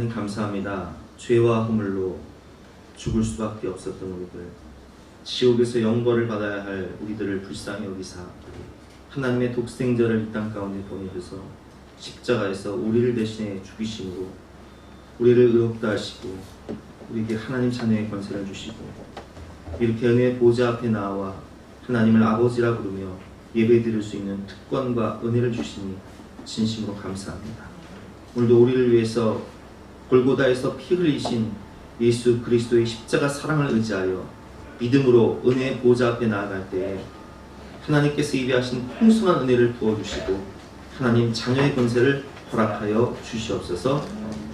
하나님 감사합니다. 죄와 허물로 죽을 수밖에 없었던 우리들, 지옥에서 영벌을 받아야 할 우리들을 불쌍히 여기사 하나님의 독생자를 이 땅 가운데 보내셔서 십자가에서 우리를 대신해 죽이심으로 우리를 의롭다 하시고 우리에게 하나님 자녀의 권세를 주시고 이렇게 은혜의 보좌 앞에 나와 하나님을 아버지라 부르며 예배드릴 수 있는 특권과 은혜를 주시니 진심으로 감사합니다. 오늘도 우리를 위해서 골고다에서 피 흘리신 예수 그리스도의 십자가 사랑을 의지하여 믿음으로 은혜의 보좌 앞에 나아갈 때에 하나님께서 예비하신 풍성한 은혜를 부어주시고 하나님 자녀의 권세를 허락하여 주시옵소서.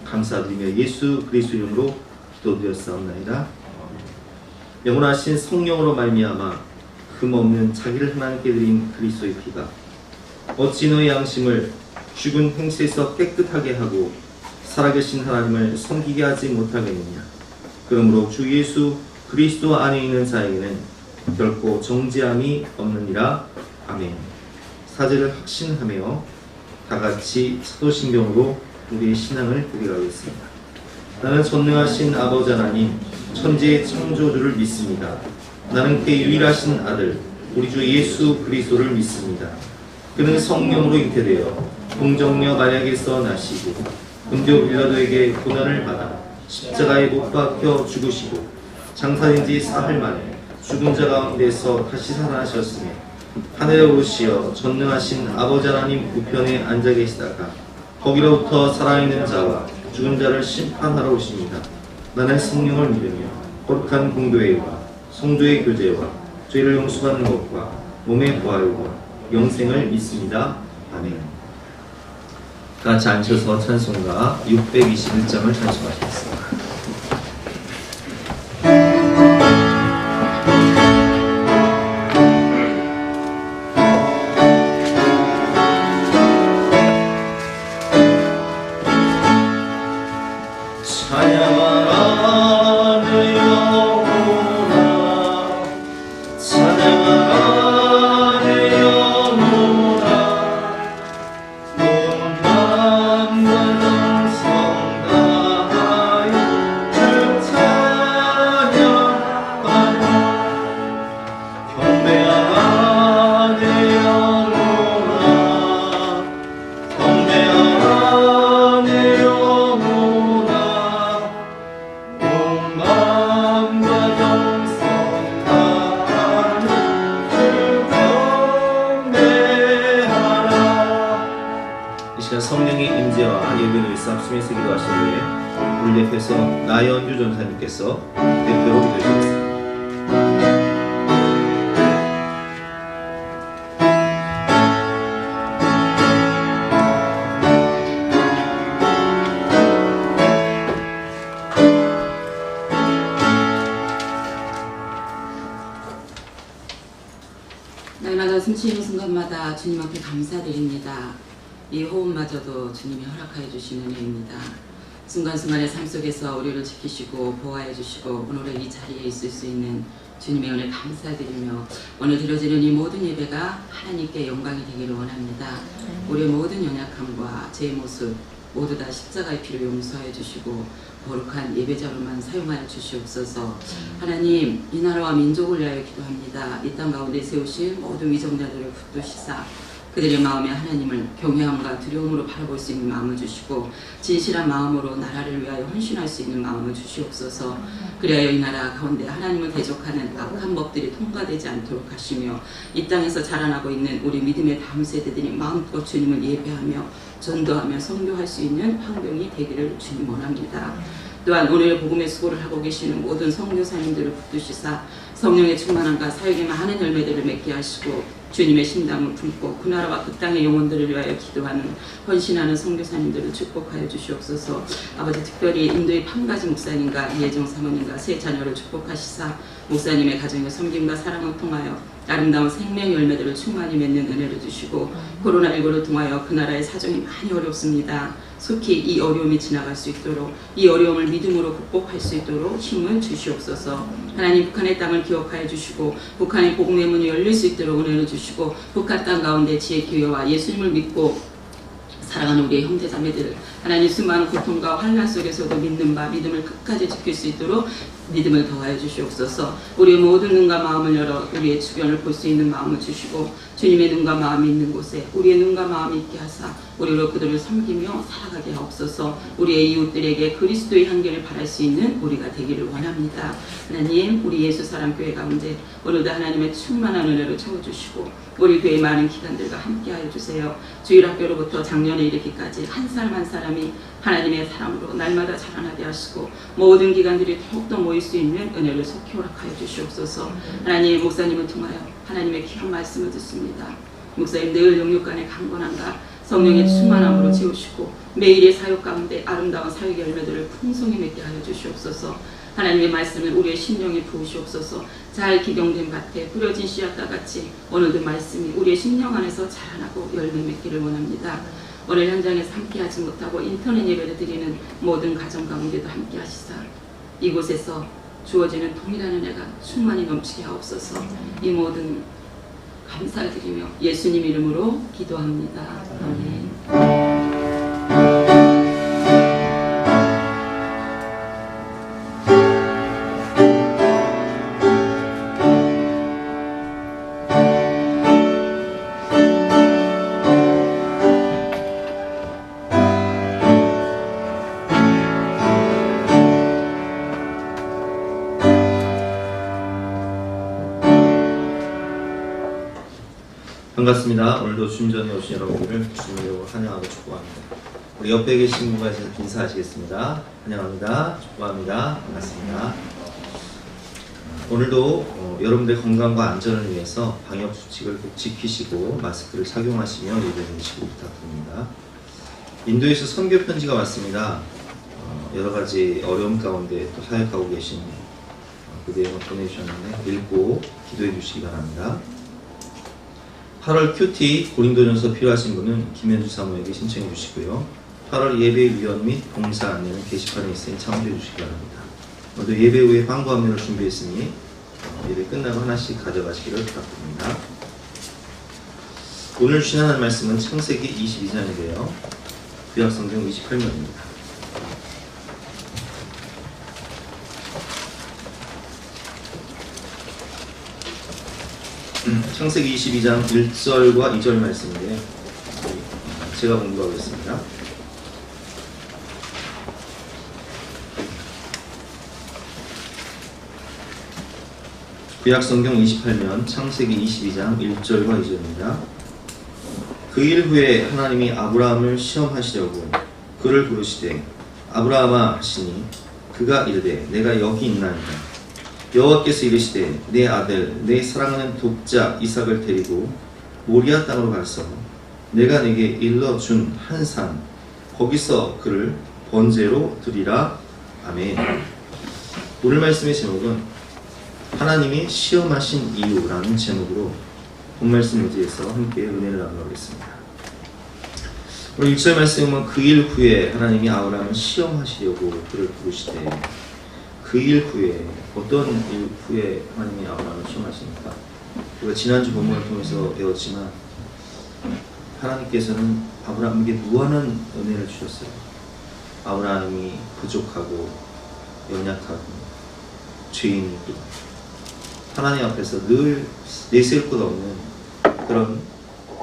감사드리며 예수 그리스도 이름으로 기도드렸사옵나이다. 영원하신 성령으로 말미암아 흠없는 자기를 하나님께 드린 그리스도의 피가 어찌 너의 양심을 죽은 행실에서 깨끗하게 하고 살아계신 하나님을 섬기게 하지 못하겠느냐. 그러므로 주 예수 그리스도 안에 있는 자에게는 결코 정죄함이 없느니라. 아멘. 사제를 확신하며 다같이 사도신경으로 우리의 신앙을 고백하겠습니다. 나는 전능하신 아버지 하나님 천지의 창조주를 믿습니다. 나는 그의 유일하신 아들 우리 주 예수 그리스도를 믿습니다. 그는 성령으로 잉태되어 동정녀 마리아에게서 나시고 본디오 빌라도에게 고난을 받아 십자가에 못 박혀 죽으시고 장사된 지 사흘 만에 죽은 자 가운데서 다시 살아나셨으며 하늘에 오르시어 전능하신 아버지 하나님 우편에 앉아 계시다가 거기로부터 살아있는 자와 죽은 자를 심판하러 오십니다. 나는 성령을 믿으며 거룩한 공교회와 성도의 교제와 죄를 용서받는 것과 몸의 부활과 영생을 믿습니다. 아멘. 같이 앉혀서 찬송가 621장을 찬송하시겠습니다. 성령의 임재와 예배를 위해서 합심해서 기도하신 후에 우리 옆에서 나연주 전사님께서 대표로 기도하시겠습니다. 날마다 숨쉬는 순간마다 주님 앞에 감사드립니다. 이 호흡마저도 주님이 허락하여 주시는 은혜입니다. 순간순간의 삶 속에서 우리를 지키시고 보호해 주시고 오늘의 이 자리에 있을 수 있는 주님의 은혜 감사드리며 오늘 드려지는 이 모든 예배가 하나님께 영광이 되기를 원합니다. 우리의 모든 연약함과 제 모습 모두 다 십자가의 피로 용서해 주시고 거룩한 예배자로만 사용하여 주시옵소서. 하나님, 이 나라와 민족을 위하여 기도합니다. 이 땅 가운데 세우신 모든 위정자들을 붙드시사 그들의 마음에 하나님을 경외함과 두려움으로 바라볼 수 있는 마음을 주시고 진실한 마음으로 나라를 위하여 헌신할 수 있는 마음을 주시옵소서. 그리하여 이 나라 가운데 하나님을 대적하는 악한 법들이 통과되지 않도록 하시며 이 땅에서 자라나고 있는 우리 믿음의 다음 세대들이 마음껏 주님을 예배하며 전도하며 선교할 수 있는 환경이 되기를 주님 원합니다. 또한 오늘 복음의 수고를 하고 계시는 모든 선교사님들을 붙드시사 성령의 충만함과 사역의 많은 열매들을 맺게 하시고 주님의 신당을 품고 그 나라와 그 땅의 영혼들을 위하여 기도하는 헌신하는 선교사님들을 축복하여 주시옵소서. 아버지, 특별히 인도의 판가지 목사님과 이혜정 사모님과 세 자녀를 축복하시사 목사님의 가정의 섬김과 사랑을 통하여 아름다운 생명 열매들을 충만히 맺는 은혜를 주시고 코로나19를 통하여 그 나라의 사정이 많이 어렵습니다. 속히 이 어려움이 지나갈 수 있도록 이 어려움을 믿음으로 극복할 수 있도록 힘을 주시옵소서. 하나님, 북한의 땅을 기억하여 주시고 북한의 복음의 문이 열릴 수 있도록 은혜를 주시고 북한 땅 가운데 지혜 기회와 예수님을 믿고 사랑하는 우리의 형제자매들, 하나님 수많은 고통과 환난 속에서도 믿는 바 믿음을 끝까지 지킬 수 있도록 믿음을 더하여 주시옵소서. 우리의 모든 눈과 마음을 열어 우리의 주변을 볼 수 있는 마음을 주시고, 주님의 눈과 마음이 있는 곳에 우리의 눈과 마음이 있게 하사 우리로 그들을 섬기며 살아가게 하옵소서. 우리의 이웃들에게 그리스도의 향기를 바랄 수 있는 우리가 되기를 원합니다. 하나님, 우리 예수 사랑 교회 가운데 오늘도 하나님의 충만한 은혜를 채워주시고 우리 교회 많은 기관들과 함께하여 주세요. 주일학교로부터 작년에 이르기까지 한 사람 한 사람이 하나님의 사랑으로 날마다 자라나게 하시고 모든 기관들이 더욱더 모일 수 있는 은혜를 속히 허락하여 주시옵소서. 하나님, 목사님을 통하여 하나님의 귀한 말씀을 듣습니다. 목사님 늘 영육간의 강건함과 성령의 충만함으로 채우시고 매일의 사역 가운데 아름다운 사역의 열매들을 풍성히 맺게 하여 주시옵소서. 하나님의 말씀을 우리의 심령에 부으시옵소서. 잘 기경된 밭에 뿌려진 씨앗과 같이 오늘도 말씀이 우리의 심령 안에서 자라나고 열매 맺기를 원합니다. 오늘 현장에서 함께하지 못하고 인터넷 예배를 드리는 모든 가정 가운데도 함께하시사 이곳에서 주어지는 동일한 은혜가 충만히 넘치게 하옵소서. 이 모든 감사드리며 예수님 이름으로 기도합니다. 아멘. 반갑습니다. 오늘도 주님 전에 오신 여러분들을 주님으로 환영하고 축복합니다. 우리 옆에 계신 분과 인사하시겠습니다. 환영합니다. 축복합니다. 반갑습니다. 오늘도 여러분들의 건강과 안전을 위해서 방역 수칙을 꼭 지키시고 마스크를 착용하시며 예배 드리시기 부탁드립니다. 인도에서 선교 편지가 왔습니다. 여러 가지 어려움 가운데 또 사역하고 계신 그 내용을 보내주셨는데 읽고 기도해 주시기 바랍니다. 8월 큐티 고린도전서 필요하신 분은 김현주 사모에게 신청해 주시고요. 8월 예배 위원 및 봉사 안내는 게시판에 있으니 참조해 주시기 바랍니다. 오늘도 예배 후에 광고 안내를 준비했으니 예배 끝나고 하나씩 가져가시기를 부탁드립니다. 오늘 주시는 말씀은 창세기 22장인데요. 구약성경 28면입니다. 창세기 22장 1절과 2절 말씀인데요. 제가 공부하겠습니다. 구약성경 28면 창세기 22장 1절과 2절입니다. 그 일 후에 하나님이 아브라함을 시험하시려고 그를 부르시되 아브라함아 하시니 그가 이르되 내가 여기 있나이다. 여호와께서 이르시되 내 아들 내 사랑하는 독자 이삭을 데리고 모리아 땅으로 가서 내가 내게 일러준 한 산 거기서 그를 번제로 드리라. 아멘. 오늘 말씀의 제목은 하나님이 시험하신 이유라는 제목으로 본말씀 의지해서 함께 은혜를 나누겠습니다. 오늘 1절 말씀은 그 일 후에 하나님이 아브라함을 시험하시려고 그를 부르시되, 그 일 후에 어떤 일 후에 하나님이 아브라함을 시험하십니까? 우리가 지난주 본문을 통해서 배웠지만 하나님께서는 아브라함에게 무한한 은혜를 주셨어요. 아브라함이 부족하고 연약하고 죄인이고 하나님 앞에서 늘 내세울 것 없는 그런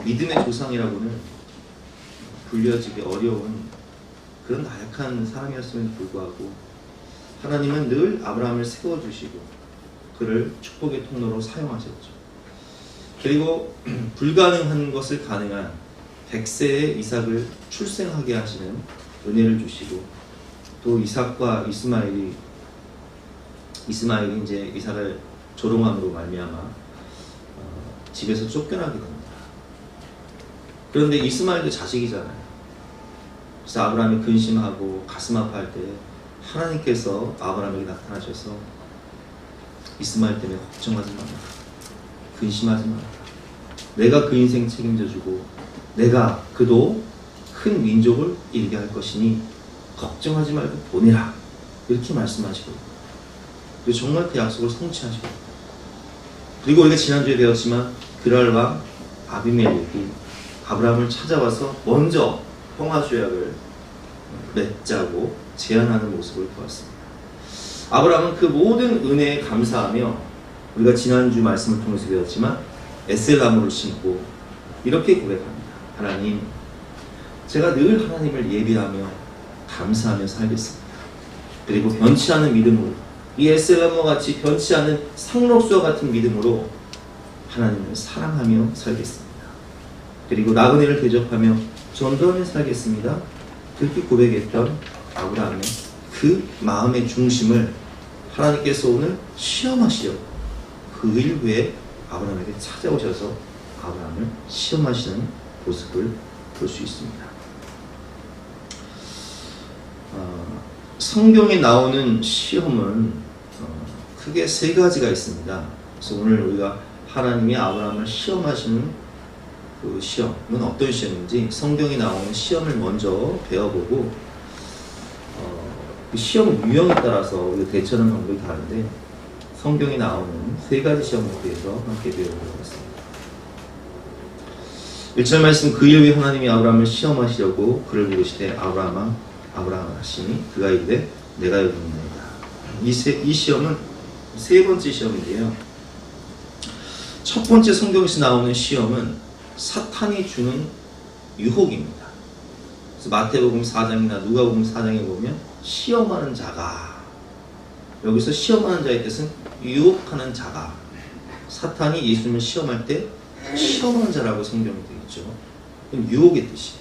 믿음의 조상이라고는 불려지기 어려운 그런 나약한 사람이었음에도 불구하고 하나님은 늘 아브라함을 세워주시고 그를 축복의 통로로 사용하셨죠. 그리고 불가능한 것을 가능한 100세의 이삭을 출생하게 하시는 은혜를 주시고, 또 이삭과 이스마엘이 이제 이삭을 조롱함으로 말미암아 집에서 쫓겨나게 됩니다. 그런데 이스마엘도 자식이잖아요. 그래서 아브라함이 근심하고 가슴 아파할 때 하나님께서 아브라함에게 나타나셔서 이스마엘 때문에 걱정하지 마라, 근심하지 마라, 내가 그 인생 책임져주고 내가 그도 큰 민족을 이루게 할 것이니 걱정하지 말고 보내라, 이렇게 말씀하시고, 그리고 정말 그 약속을 성취하시고, 그리고 우리가 지난주에 배웠지만 그랄 왕 아비멜렉이 아브라함을 찾아와서 먼저 평화조약을 맺자고 제안하는 모습을 보았습니다. 아브라함은 그 모든 은혜에 감사하며 우리가 지난주 말씀을 통해서 배웠지만 에셀나무를 심고 이렇게 고백합니다. 하나님, 제가 늘 하나님을 예비하며 감사하며 살겠습니다. 그리고 변치 않은 믿음으로 이 에셀나무와 같이 변치 않은 상록수와 같은 믿음으로 하나님을 사랑하며 살겠습니다. 그리고 나그네를 대접하며 전도하며 살겠습니다. 그렇게 고백했던 아브라함의 그 마음의 중심을 하나님께서 오늘 시험하시려고 그 일 후에 아브라함에게 찾아오셔서 아브라함을 시험하시는 모습을 볼 수 있습니다. 성경에 나오는 시험은 크게 세 가지가 있습니다. 그래서 오늘 우리가 하나님이 아브라함을 시험하시는 그 시험은 어떤 시험인지 성경에 나오는 시험을 먼저 배워보고 그 시험 유형에 따라서 우리가 대처하는 방법이 다른데 성경에 나오는 세 가지 시험에 대해서 함께 배워보도록 하겠습니다. 1절 말씀, 그 일 후에 하나님이 아브라함을 시험하시려고 그를 부르시되 아브라함아 아브라함 하시니 그가 이르되 내가 여기 있나이다. 이 시험은 세 번째 시험인데요. 첫 번째 성경에서 나오는 시험은 사탄이 주는 유혹입니다. 그래서 마태복음 4장이나 누가복음 4장에 보면 시험하는 자가, 여기서 시험하는 자의 뜻은 유혹하는 자가, 사탄이 예수님을 시험할 때 시험하는 자라고 성경에 되어 있죠. 유혹의 뜻이에요.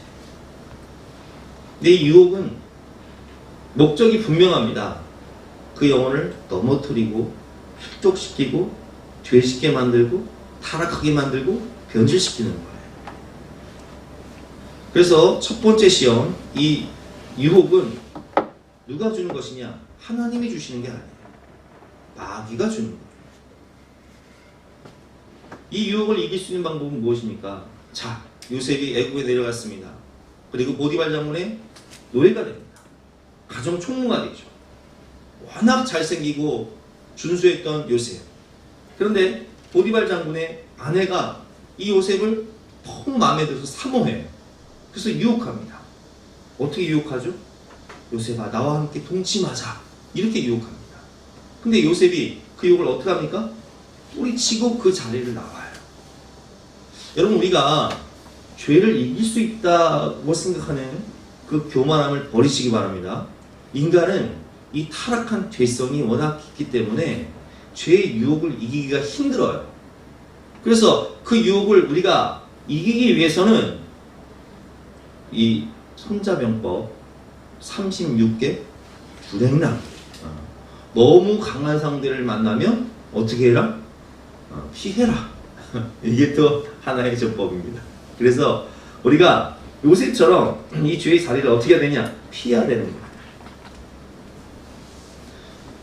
근데 이 유혹은 목적이 분명합니다. 그 영혼을 넘어뜨리고 획족시키고 죄짓게 만들고 타락하게 만들고 변질시키는 거예요. 그래서 첫 번째 시험, 이 유혹은 누가 주는 것이냐? 하나님이 주시는 게 아니에요. 마귀가 주는 거예요. 이 유혹을 이길 수 있는 방법은 무엇입니까? 자, 요셉이 애국에 내려갔습니다. 그리고 보디발 장군의 노예가 됩니다. 가정 총무가 되죠. 워낙 잘생기고 준수했던 요셉. 그런데 보디발 장군의 아내가 이 요셉을 너무 마음에 들어서 사모해요. 그래서 유혹합니다. 어떻게 유혹하죠? 요셉아, 나와 함께 동침하자. 이렇게 유혹합니다. 근데 요셉이 그 유혹을 어떻게 합니까? 뿌리치고 그 자리를 나와요. 여러분, 우리가 죄를 이길 수 있다고 생각하는 그 교만함을 버리시기 바랍니다. 인간은 이 타락한 죄성이 워낙 깊기 때문에 죄의 유혹을 이기기가 힘들어요. 그래서 그 유혹을 우리가 이기기 위해서는 이 손자병법 36개 불행락, 너무 강한 상대를 만나면 어떻게 해라? 피해라. 이게 또 하나의 전법입니다. 그래서 우리가 요셉처럼 이 죄의 자리를 어떻게 해야 되냐? 피해야 되는 거예요.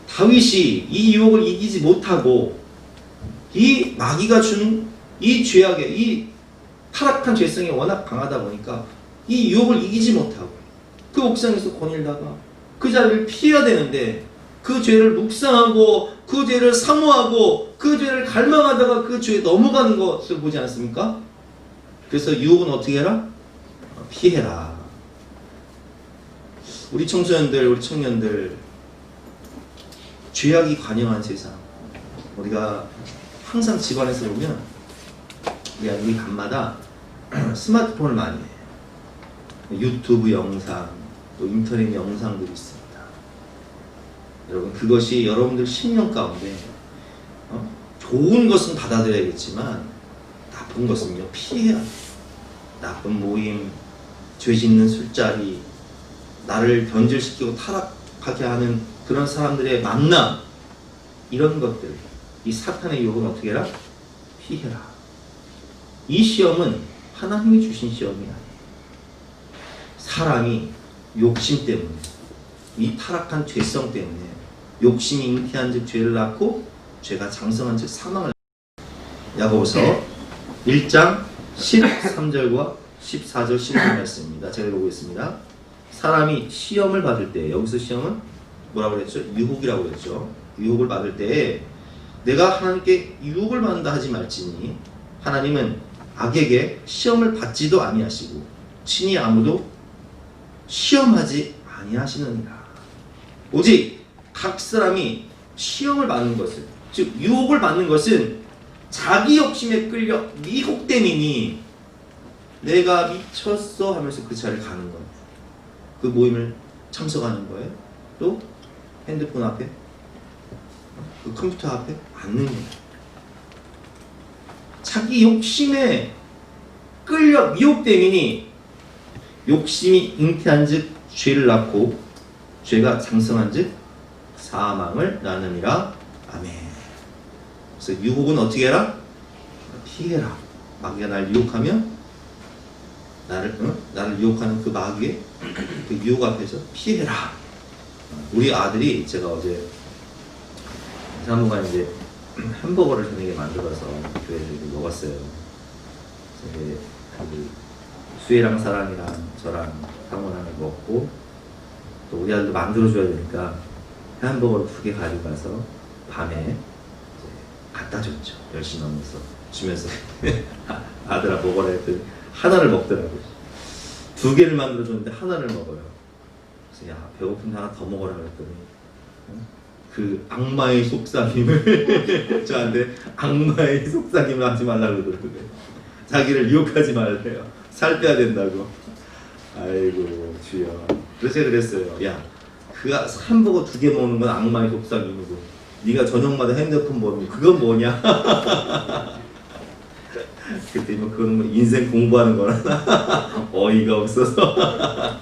다윗이 이 유혹을 이기지 못하고 이 마귀가 준 이 죄악의 이 타락한 죄성이 워낙 강하다 보니까 이 유혹을 이기지 못하고 그 옥상에서 거닐다가 그 자리를 피해야 되는데 그 죄를 묵상하고 그 죄를 사모하고 그 죄를 갈망하다가 그 죄에 넘어가는 것을 보지 않습니까? 그래서 유혹은 어떻게 해라? 피해라. 우리 청소년들, 우리 청년들, 죄악이 관영한 세상, 우리가 항상 집안에서 보면 우리 밤마다 스마트폰을 많이 해요. 유튜브 영상, 또 인터넷 영상들이 있습니다. 여러분, 그것이 여러분들 심령 가운데 좋은 것은 받아들여야겠지만 나쁜 것은요, 피해야 돼요. 나쁜 모임, 죄 짓는 술자리, 나를 변질시키고 타락하게 하는 그런 사람들의 만남, 이런 것들, 이 사탄의 유혹은 어떻게 해라? 피해라. 이 시험은 하나님이 주신 시험이 아니에요. 사람이 욕심 때문에, 이 타락한 죄성 때문에 욕심이 잉태한 즉 죄를 낳고 죄가 장성한 즉 사망을. 야고보서 1장 13절과 14절 15절 말씀입니다. 제가 읽어보겠습니다. 사람이 시험을 받을 때, 여기서 시험은 뭐라고 그랬죠? 유혹이라고 그랬죠. 유혹을 받을 때 내가 하나님께 유혹을 받는다 하지 말지니 하나님은 악에게 시험을 받지도 아니하시고 친히 아무도 시험하지 아니하시느니라. 오직 각 사람이 시험을 받는 것을, 즉 유혹을 받는 것은 자기 욕심에 끌려 미혹됨이니 내가 미쳤어 하면서 그 자리를 가는 거예요. 그 모임을 참석하는 거예요. 또 핸드폰 앞에, 그 컴퓨터 앞에 앉는 거예요. 자기 욕심에 끌려 미혹됨이니 욕심이 잉태한 즉 죄를 낳고 죄가 장성한 즉 사망을 낳느니라. 아멘. 그래서 유혹은 어떻게 해라? 피해라. 마귀가 나를 유혹하면 나를 유혹하는 그 마귀의 그 유혹 앞에서 피해라. 우리 아들이, 제가 어제 사모가 이제 햄버거를 저녁에 만들어서 교회에서 먹었어요. 그 수혜랑 사랑이랑 저랑 사모랑 먹고, 또 우리 아들도 만들어줘야 되니까 햄버거를 2개 가지고 가서 밤에 이제 갖다 줬죠. 10시 넘어서 주면서 아들아 먹어라 했더니 하나를 먹더라고요. 2개를 만들어줬는데 하나를 먹어요. 그래서 야, 배고픈데 하나 더 먹어라 그랬더니 그 악마의 속삭임을 저한테 악마의 속삭임을 하지 말라고 그러더라고요. 자기를 유혹하지 말래요. 살 빼야 된다고. 아이고 주여. 그래서 제가 그랬어요. 야, 그 햄버거 2개 먹는 건 악마의 속삭임이고 네가 저녁마다 핸드폰 보는 그건 뭐냐? 그때 뭐 그건 뭐 인생 공부하는 거라. 어이가 없어서.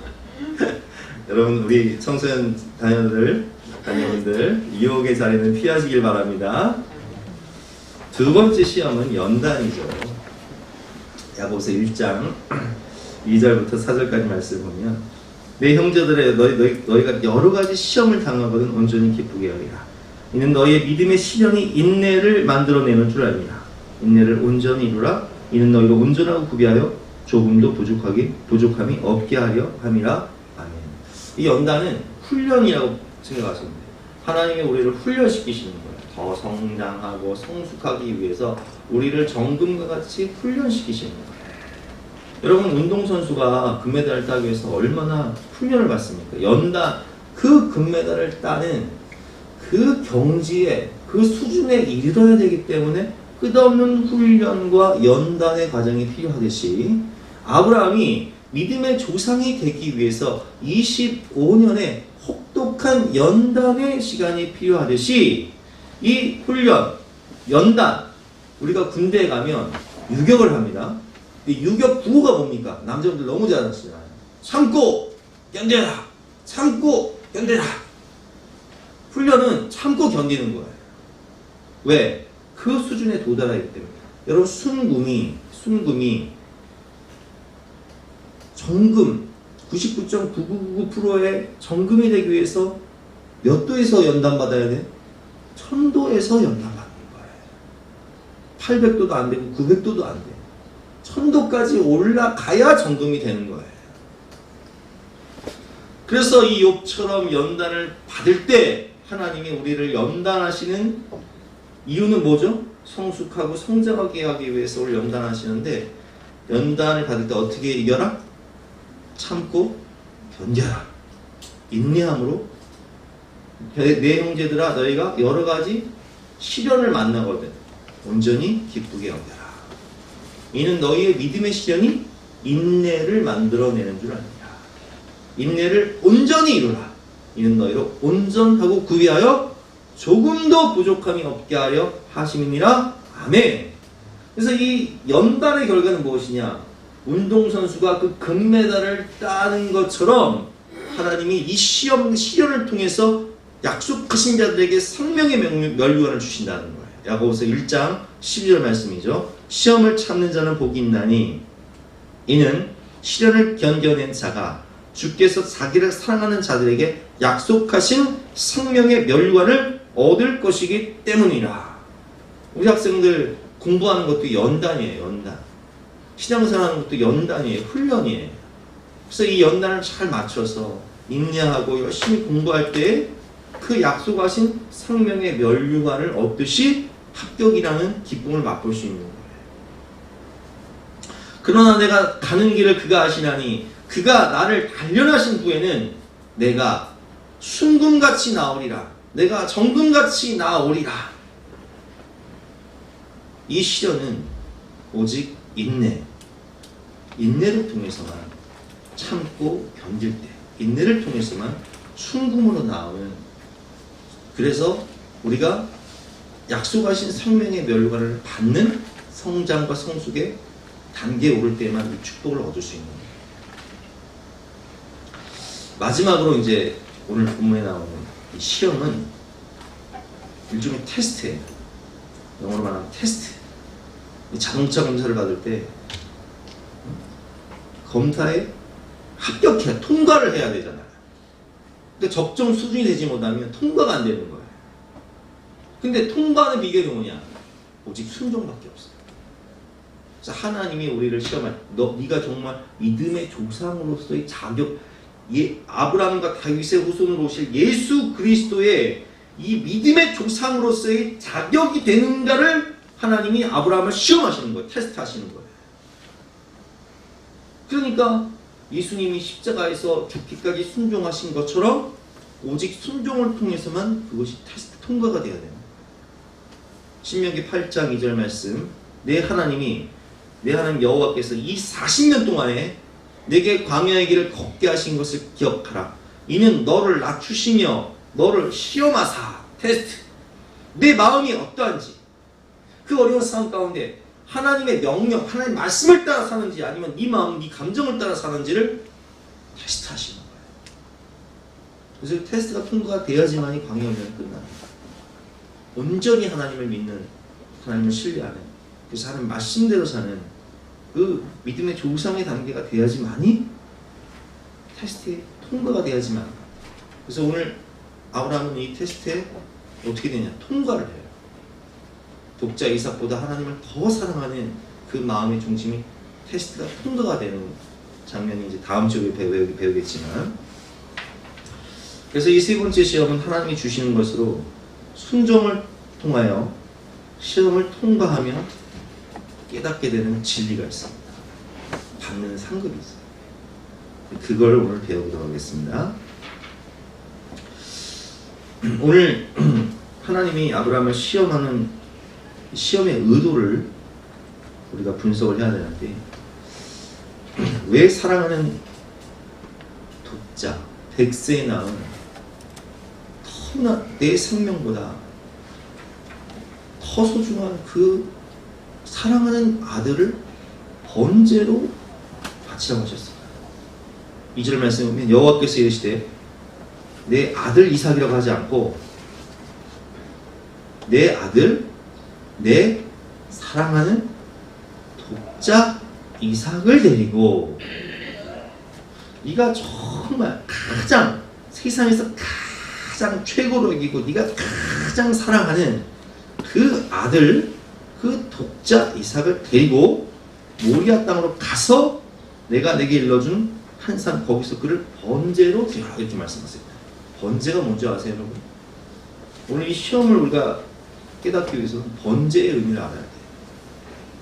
여러분 우리 청소년 자녀분들 유혹의 자리는 피하시길 바랍니다. 2번째 시험은 연단이죠. 야고보서 1장 2절부터 4절까지 말씀을 보면 내 형제들의 너희가 여러 가지 시험을 당하거든 온전히 기쁘게 여기라. 이는 너희의 믿음의 시련이 인내를 만들어내는 줄 알미라. 인내를 온전히 이루라. 이는 너희가 온전하고 구비하여 조금도 부족함이 없게 하려 함이라. 아멘. 이 연단은 훈련이라고 생각하시면 돼요. 하나님이 우리를 훈련시키시는 거예요. 더 성장하고 성숙하기 위해서 우리를 정금과 같이 훈련시키시는 거예요. 여러분 운동선수가 금메달을 따기 위해서 얼마나 훈련을 받습니까? 연단, 그 금메달을 따는 그 경지에, 그 수준에 이르러야 되기 때문에 끝없는 훈련과 연단의 과정이 필요하듯이 아브라함이 믿음의 조상이 되기 위해서 25년의 혹독한 연단의 시간이 필요하듯이 이 훈련, 연단, 우리가 군대에 가면 유격을 합니다. 이 유격 구호가 뭡니까? 남자분들 너무 잘 아시잖아요. 참고 견뎌라. 참고 견뎌라. 훈련은 참고 견디는 거예요. 왜? 그 수준에 도달하기 때문에. 여러분 순금이 정금 99.9999%의 정금이 되기 위해서 몇 도에서 연단받아야 돼? 1000도에서 연단받는 거예요. 800도도 안 되고 900도도 안 돼. 1000도까지 올라가야 정금이 되는 거예요. 그래서 이 욥처럼 연단을 받을 때 하나님이 우리를 연단하시는 이유는 뭐죠? 성숙하고 성장하게 하기 위해서 우리를 연단하시는데, 연단을 받을 때 어떻게 이겨라? 참고 견뎌라. 인내함으로 내 형제들아 너희가 여러 가지 시련을 만나거든 온전히 기쁘게 여겨라. 이는 너희의 믿음의 시련이 인내를 만들어내는 줄 아니라. 인내를 온전히 이루라. 이는 너희로 온전하고 구비하여 조금도 부족함이 없게 하려 하심이니라. 아멘. 그래서 이 연단의 결과는 무엇이냐? 운동선수가 그 금메달을 따는 것처럼 하나님이 이 시련을 통해서 약속하신 자들에게 생명의 면류관을 주신다는 거예요. 야고보서 1장 12절 말씀이죠. 시험을 참는 자는 복이 있나니 이는 시련을 견뎌낸 자가 주께서 자기를 사랑하는 자들에게 약속하신 생명의 면류관을 얻을 것이기 때문이라. 우리 학생들 공부하는 것도 연단이에요. 연단. 신앙생활하는 것도 연단이에요. 훈련이에요. 그래서 이 연단을 잘 맞춰서 인내하고 열심히 공부할 때 그 약속하신 생명의 면류관을 얻듯이 합격이라는 기쁨을 맛볼 수 있는 거예요. 그러나 내가 가는 길을 그가 아시나니 그가 나를 단련하신 후에는 내가 순금같이 나오리라. 내가 정금같이 나오리라. 이 시련은 오직 인내를 통해서만 참고 견딜 때, 인내를 통해서만 순금으로 나오는, 그래서 우리가 약속하신 생명의 멸관을 받는 성장과 성숙의 단계에 오를 때만 이 축복을 얻을 수 있는 거예요. 마지막으로 이제 오늘 본문에 나오는 이 시험은 일종의 테스트예요. 영어로 말하면 테스트. 자동차 검사를 받을 때 검사에 합격해야, 통과를 해야 되잖아요. 근데 적정 수준이 되지 못하면 통과가 안 되는 거예요. 근데 통과하는 비결이 뭐냐? 오직 순종밖에 없어요. 그래서 하나님이 우리를 시험할, 네가 정말 믿음의 조상으로서의 자격, 아브라함과 다윗의 후손으로 오실 예수 그리스도의 이 믿음의 조상으로서의 자격이 되는가를 하나님이 아브라함을 시험하시는 거예요. 테스트하시는 거예요. 그러니까 예수님이 십자가에서 죽기까지 순종하신 것처럼 오직 순종을 통해서만 그것이 테스트 통과가 되어야 됩니다. 신명기 8장 2절 말씀, 내 하나님 여호와께서 이 40년 동안에 내게 광야의 길을 걷게 하신 것을 기억하라. 이는 너를 낮추시며 너를 시험하사, 테스트, 내 마음이 어떠한지, 그 어려운 상황 가운데 하나님의 명령, 하나님의 말씀을 따라 사는지 아니면 네 마음, 네 감정을 따라 사는지를 테스트하시는 거예요. 그래서 테스트가 통과가 돼야지만이 광야 훈련이 끝납니다. 온전히 하나님을 믿는, 하나님을 신뢰하는, 그래서 하나님 말씀대로 사는 그 믿음의 조상의 단계가 돼야지만이, 테스트에 통과가 돼야지만. 그래서 오늘 아브라함은 이 테스트에 어떻게 되냐? 통과를 해요. 독자 이삭보다 하나님을 더 사랑하는 그 마음의 중심이 테스트가 통과가 되는 장면이 이제 다음 주에 배우겠지만, 그래서 이 세 번째 시험은 하나님이 주시는 것으로 순종을 통하여 시험을 통과하며 깨닫게 되는 진리가 있습니다. 받는 상급이 있어요. 그걸 오늘 배워보도록 하겠습니다. 오늘 하나님이 아브라함을 시험하는 시험의 의도를 우리가 분석을 해야 되는데, 왜 사랑하는 독자, 백세에 낳은 너무나 내 생명보다 더 소중한 그 사랑하는 아들을 번제로 바치라고 하셨습니다. 2절 말씀에 보면 여호와께서 이르시되 내 아들 이삭이라고 하지 않고 내 아들, 내 사랑하는 독자 이삭을 데리고, 네가 정말 가장 세상에서 가장 최고로 여기고 네가 가장 사랑하는 그 아들, 그 독자 이삭을 데리고 모리아 땅으로 가서 내가 내게 일러준 한 산, 거기서 그를 번제로 드려라, 이렇게 말씀하셨습니다. 번제가 뭔지 아세요, 여러분? 오늘 이 시험을 우리가 깨닫기 위해서는 번제의 의미를 알아야 돼요.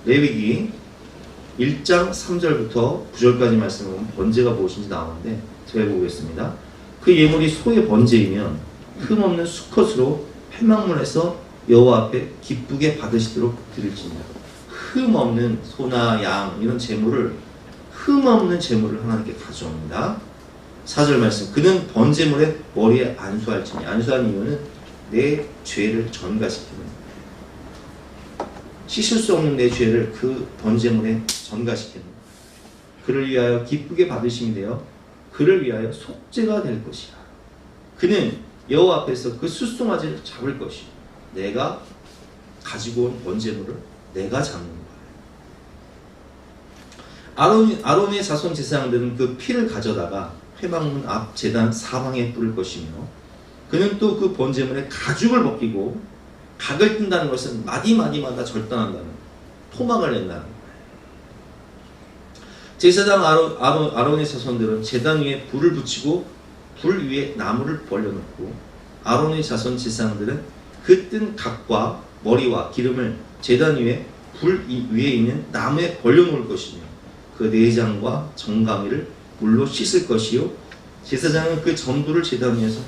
레위기 1장 3절부터 9절까지 말씀을 보면 번제가 무엇인지 나오는데 제가 보겠습니다. 그 예물이 소의 번제이면 흠없는 수컷으로 회막문에서 여호와 앞에 기쁘게 받으시도록 드릴지니라. 흠없는 소나 양 이런 제물을, 흠없는 제물을 하나님께 가져옵니다. 4절 말씀, 그는 번제물의 머리에 안수할지니, 안수하는 이유는 내 죄를 전가시키는, 씻을 수 없는 내 죄를 그 번제물에 전가시키는, 그를 위하여 기쁘게 받으심이 되어 그를 위하여 속죄가 될 것이라. 그는 여호와 앞에서 그 숫송아지를 잡을 것이요 내가 가지고 온 번제물을 내가 잡는 거예요. 아론의 자손 제사장들은 그 피를 가져다가 회막문 앞 제단 사방에 뿌릴 것이며, 그는 또 그 번제물에 가죽을 벗기고, 각을 뜬다는 것은 마디마디마다 절단한다는, 토막을 낸다는 거예요. 제사장 아론의 자손들은 제단 위에 불을 붙이고 불 위에 나무를 벌려놓고, 아론의 자손 제사장들은 그 뜬 각과 머리와 기름을 제단 위에 불 위에 있는 나무에 벌려놓을 것이며, 그 내장과 정강이를 물로 씻을 것이요 제사장은 그 전부를 제단 위에서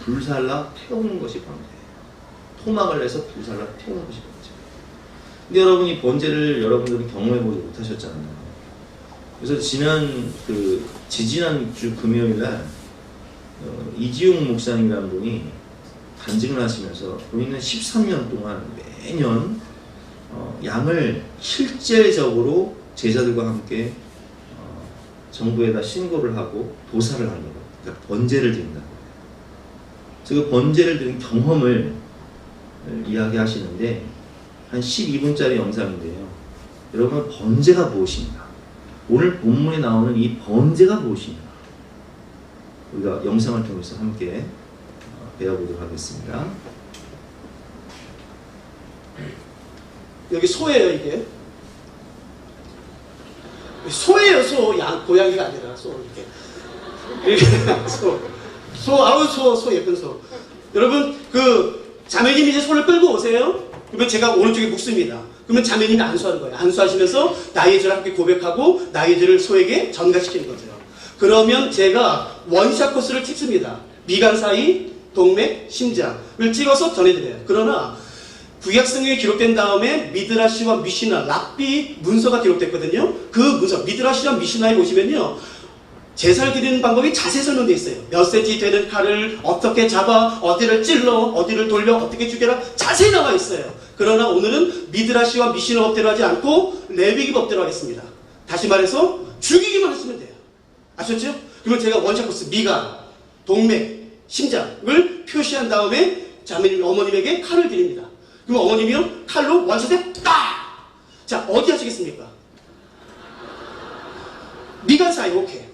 불살라 태우는 것이 번제예요. 토막을 내서 불살라 태우는 것이 번제예요. 근데 여러분 이 번제를 여러분들은 경험해보지 못하셨잖아요. 그래서 지지난 주 금요일 날 이지용 목사님이라는 분이 간증을 하시면서 본인은 13년 동안 매년 양을 실제적으로 제자들과 함께 정부에다 신고를 하고 도사를 하는 거예요. 그러니까 번제를 드린다는 거예요. 그 번제를 드린 경험을 이야기하시는데 한 12분짜리 영상인데요. 여러분 번제가 무엇인가? 오늘 본문에 나오는 이 번제가 무엇인가? 우리가 영상을 통해서 함께 배워보도록 하겠습니다. 여기 소예요, 이게. 소예요, 소. 고양이가 아니라 소. 이렇게. 소 예쁜 소. 여러분, 자매님이 이제 소를 끌고 오세요. 그러면 제가 오른쪽에 묵습니다. 그러면 자매님이 안수하는 거예요. 안수하시면서 나의 죄를 함께 고백하고 나의 죄를 소에게 전가시키는 거죠. 그러면 제가 원샷 코스를 찍습니다. 미간 사이, 동맥, 심장을 찍어서 전해드려요. 그러나 구약성경에 기록된 다음에 미드라시와 미시나, 랍비 문서가 기록됐거든요. 그 문서, 미드라시와 미시나에 보시면요. 제사를 드리는 방법이 자세히 설명되어 있어요. 몇 센치 되는 칼을 어떻게 잡아, 어디를 찔러, 어디를 돌려, 어떻게 죽여라 자세히 나와 있어요. 그러나 오늘은 미드라시와 미시나 법대로 하지 않고 레위기 법대로 하겠습니다. 다시 말해서 죽이기만 했으면 돼요. 아셨죠? 그러면 제가 원샷 코스 미간, 동맥, 심장을 표시한 다음에 자매님, 어머님에게 칼을 드립니다. 그럼 어머님이요 칼로 원샷에 딱! 자, 어디 하시겠습니까? 미간 사이, 오케이.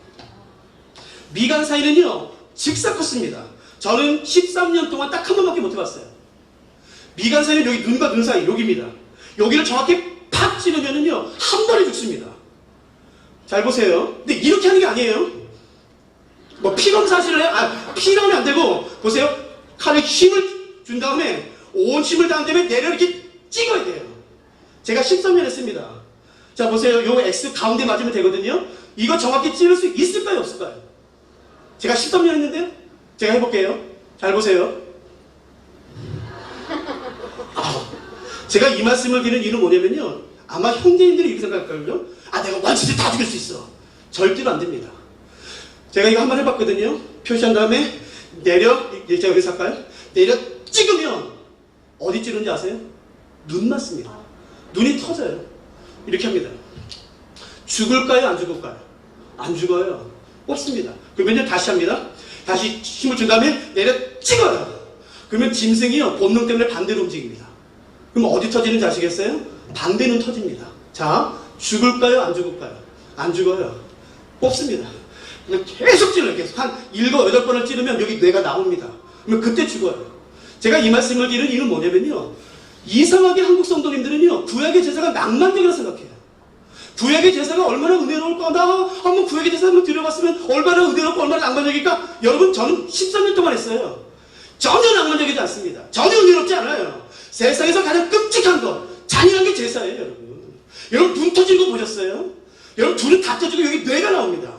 미간 사이는요 직사 코스입니다. 저는 13년 동안 딱 한 번밖에 못 해봤어요. 미간 사이는 여기 눈과 눈 사이, 여기입니다. 여기를 정확히 팍 찌르면은요 한 번에 죽습니다. 잘 보세요. 근데 이렇게 하는 게 아니에요. 뭐 피검사 하실래요? 피라면 안 되고 보세요. 칼에 힘을 준 다음에 온 힘을 다한 다음에 내려 이렇게 찍어야 돼요. 제가 13년 했습니다. 자 보세요. 요 X 가운데 맞으면 되거든요. 이거 정확히 찌를 수 있을까요? 없을까요? 제가 13년 했는데요. 제가 해볼게요. 잘 보세요. 제가 이 말씀을 드리는 이유는 뭐냐면요. 아마 형제님들이 이렇게 생각할걸요. 내가 완전히 다 죽일 수 있어. 절대로 안 됩니다. 제가 이거 한번 해봤거든요. 표시한 다음에 내려, 제가 여기서 할까요? 내려 찍으면 어디 찌르는지 아세요? 눈 맞습니다. 눈이 터져요. 이렇게 합니다. 죽을까요? 안 죽을까요? 안 죽어요. 뽑습니다. 그러면 다시 합니다. 다시 힘을 준 다음에 내려 찍어요. 그러면 짐승이요 본능 때문에 반대로 움직입니다. 그럼 어디 터지는지 아시겠어요? 반대는 터집니다. 자, 죽을까요? 안 죽을까요? 안 죽어요. 뽑습니다. 계속 찔러요. 계속 한 7, 8번을 찌르면 여기 뇌가 나옵니다. 그러면 그때 죽어요. 제가 이 말씀을 드리는 이유는 뭐냐면요. 이상하게 한국 성도님들은요 구약의 제사가 낭만적이라고 생각해요. 구약의 제사가 얼마나 은혜로울까? 나 한번 구약의 제사 한번 드려봤으면 얼마나 은혜롭고 얼마나 낭만적일까? 여러분 저는 13년 동안 했어요. 전혀 낭만적이지 않습니다. 전혀 은혜롭지 않아요. 세상에서 가장 끔찍한 거, 잔인한 게 제사예요. 여러분. 여러분 눈 터진 거 보셨어요? 여러분 둘은 다 터지고 여기 뇌가 나옵니다.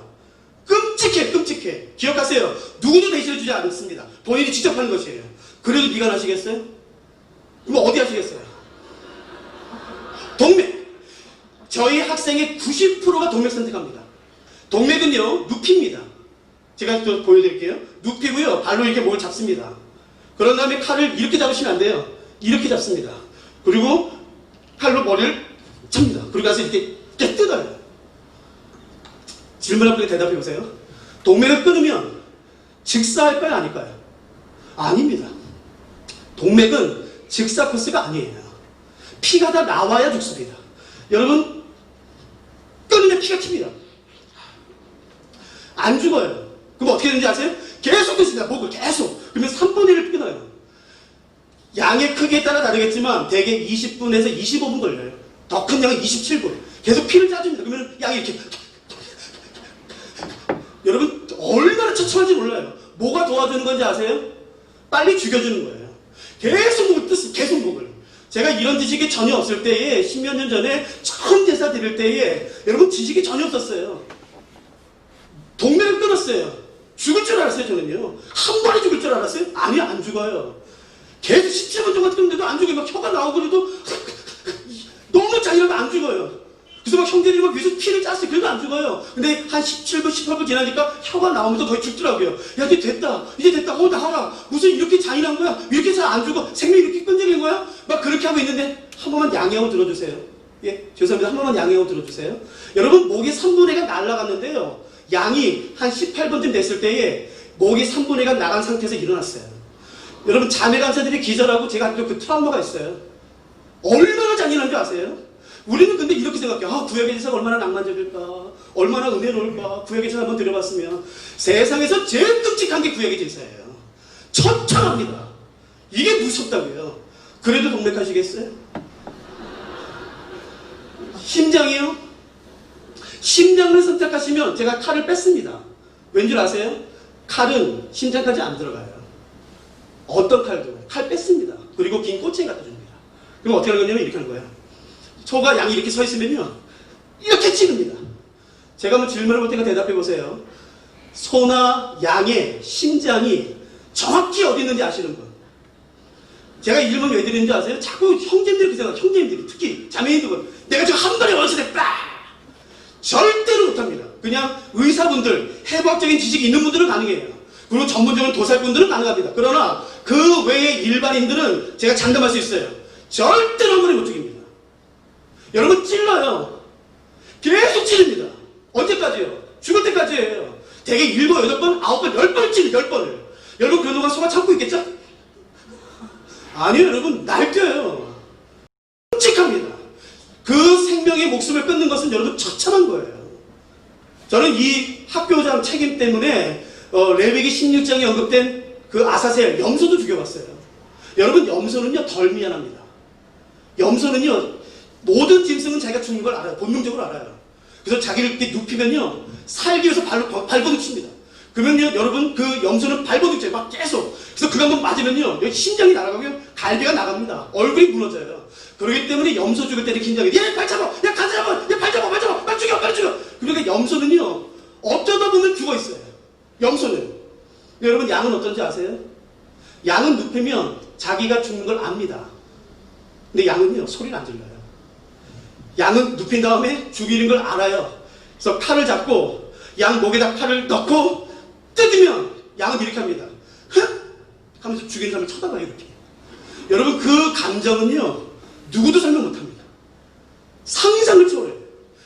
끔찍해, 끔찍해. 기억하세요. 누구도 대신해주지 않습니다. 본인이 직접 하는 것이에요. 그래도 미간하시겠어요? 그럼 어디 하시겠어요? 동맥. 저희 학생의 90%가 동맥 선택합니다. 동맥은요 눕힙니다. 제가 또 보여드릴게요. 눕히고요 발로 이렇게 목을 잡습니다. 그런 다음에 칼을 이렇게 잡으시면 안 돼요. 이렇게 잡습니다. 그리고 칼로 머리를 잡니다. 그리고 가서 이렇게 뜯어요. 질문 앞에 대답해 보세요. 동맥을 끊으면 직사할까요? 아닐까요? 아닙니다. 동맥은 직사 코스가 아니에요. 피가 다 나와야 죽습니다. 여러분 끊으면 피가 튑니다. 안 죽어요. 그럼 어떻게 되는지 아세요? 계속 끊습니다. 목을 계속. 그러면 3분의 1을 끊어요. 양의 크기에 따라 다르겠지만 대개 20분에서 25분 걸려요. 더 큰 양은 27분. 계속 피를 짜줍니다. 그러면 양이 이렇게 여러분 얼마나 처참한지 몰라요. 뭐가 도와주는 건지 아세요? 빨리 죽여주는 거예요. 계속 목을 뜯습니다. 계속 목을. 제가 이런 지식이 전혀 없을 때에 10몇 년 전에 처음 제사 드릴 때에 여러분 지식이 전혀 없었어요. 동맥을 끊었어요. 죽을 줄 알았어요, 저는요. 한 번에 죽을 줄 알았어요? 아니, 안 죽어요. 계속 17분 동안 끊는데도 안 죽어요. 막 혀가 나오고 그래도 너무 잔인하면 안 죽어요. 그래서 막 형제들이 막 위에서 피를 짰어요. 그래도 안 죽어요. 근데 한 17분, 18분 지나니까 혀가 나오면서 거의 죽더라고요. 야, 이제 됐다. 이제 됐다. 나와라. 무슨 이렇게 잔인한 거야? 이렇게 잘 안 죽어? 생명이 이렇게 끈질긴 거야? 막 그렇게 하고 있는데 한 번만 양해하고 들어주세요. 예, 죄송합니다. 한 번만 양해하고 들어주세요. 여러분, 목이 3분의 1가 날아갔는데요. 양이 한 18분쯤 됐을 때에 목이 3분의 1가 나간 상태에서 일어났어요. 여러분, 자매 간사들이 기절하고 제가 한그 트라우마가 있어요. 얼마나 잔인한 줄 아세요? 우리는 근데 이렇게 생각해요. 아, 구약의 제사가 얼마나 낭만적일까, 얼마나 은혜로울까. 구약의 제사 한번 드려봤으면. 세상에서 제일 끔찍한 게 구약의 제사예요. 처참합니다. 이게 무섭다고요. 그래도 동맥하시겠어요? 심장이요? 심장을 선택하시면 제가 칼을 뺐습니다. 왠줄 아세요? 칼은 심장까지 안 들어가요. 어떤 칼도 칼 뺐습니다. 그리고 긴 꼬챙이 갖다 줍니다. 그럼 어떻게 하는 거냐면 이렇게 하는 거예요. 소가 양이 이렇게 서 있으면요, 이렇게 찌릅니다. 제가 한번 질문을 볼 테니까 대답해 보세요. 소나 양의 심장이 정확히 어디 있는지 아시는 분? 제가 이 질문 왜 드리는지 아세요? 자꾸 형제들이 그 생각, 형제들이 특히 자매인들은 내가 지금 한 번에 원시대 빡! 절대로 못합니다. 그냥 의사분들, 해부학적인 지식이 있는 분들은 가능해요. 그리고 전문적인 도살분들은 가능합니다. 그러나 그 외의 일반인들은 제가 장담할 수 있어요. 절대로 한 번에 못 죽입니다. 여러분, 찔러요. 계속 찌릅니다. 언제까지요? 죽을 때까지예요. 대개 7, 8번, 9번, 10번을 찔러, 10번을. 여러분, 그런 동안 소가 참고 있겠죠? 아니요, 여러분, 날뛰어요. 끔찍합니다. 그 생명의 목숨을 끊는 것은 여러분 처참한 거예요. 저는 이 학교장 책임 때문에 레위기 16장에 언급된 그 아사셀, 염소도 죽여봤어요. 여러분, 염소는요 덜 미안합니다. 염소는요 모든 짐승은 자기가 죽는 걸 알아요. 본능적으로 알아요. 그래서 자기를 이렇게 눕히면요 살기 위해서 발버둥 칩니다. 그러면요 여러분, 그 염소는 발버둥 쳐요. 막 계속. 그래서 그거 한번 맞으면요 여기 심장이 날아가고요 갈비가 나갑니다. 얼굴이 무너져요. 그렇기 때문에 염소 죽을 때는 긴장해. 야, 발 잡아! 야, 가지 잡아! 야, 발 잡아! 발 잡아! 빨리 죽여! 빨리 죽여! 그러니까 염소는요 어쩌다 보면 죽어 있어요. 염소는. 여러분, 양은 어떤지 아세요? 양은 눕히면 자기가 죽는 걸 압니다. 근데 양은요 소리를 안 질러요. 양은 눕힌 다음에 죽이는 걸 알아요. 그래서 칼을 잡고 양 목에다 칼을 넣고 뜯으면 양은 이렇게 합니다. 흥! 하면서 죽이는 사람을 쳐다봐요. 이렇게. 여러분, 그 감정은요 누구도 설명 못합니다. 상상을 초월해요.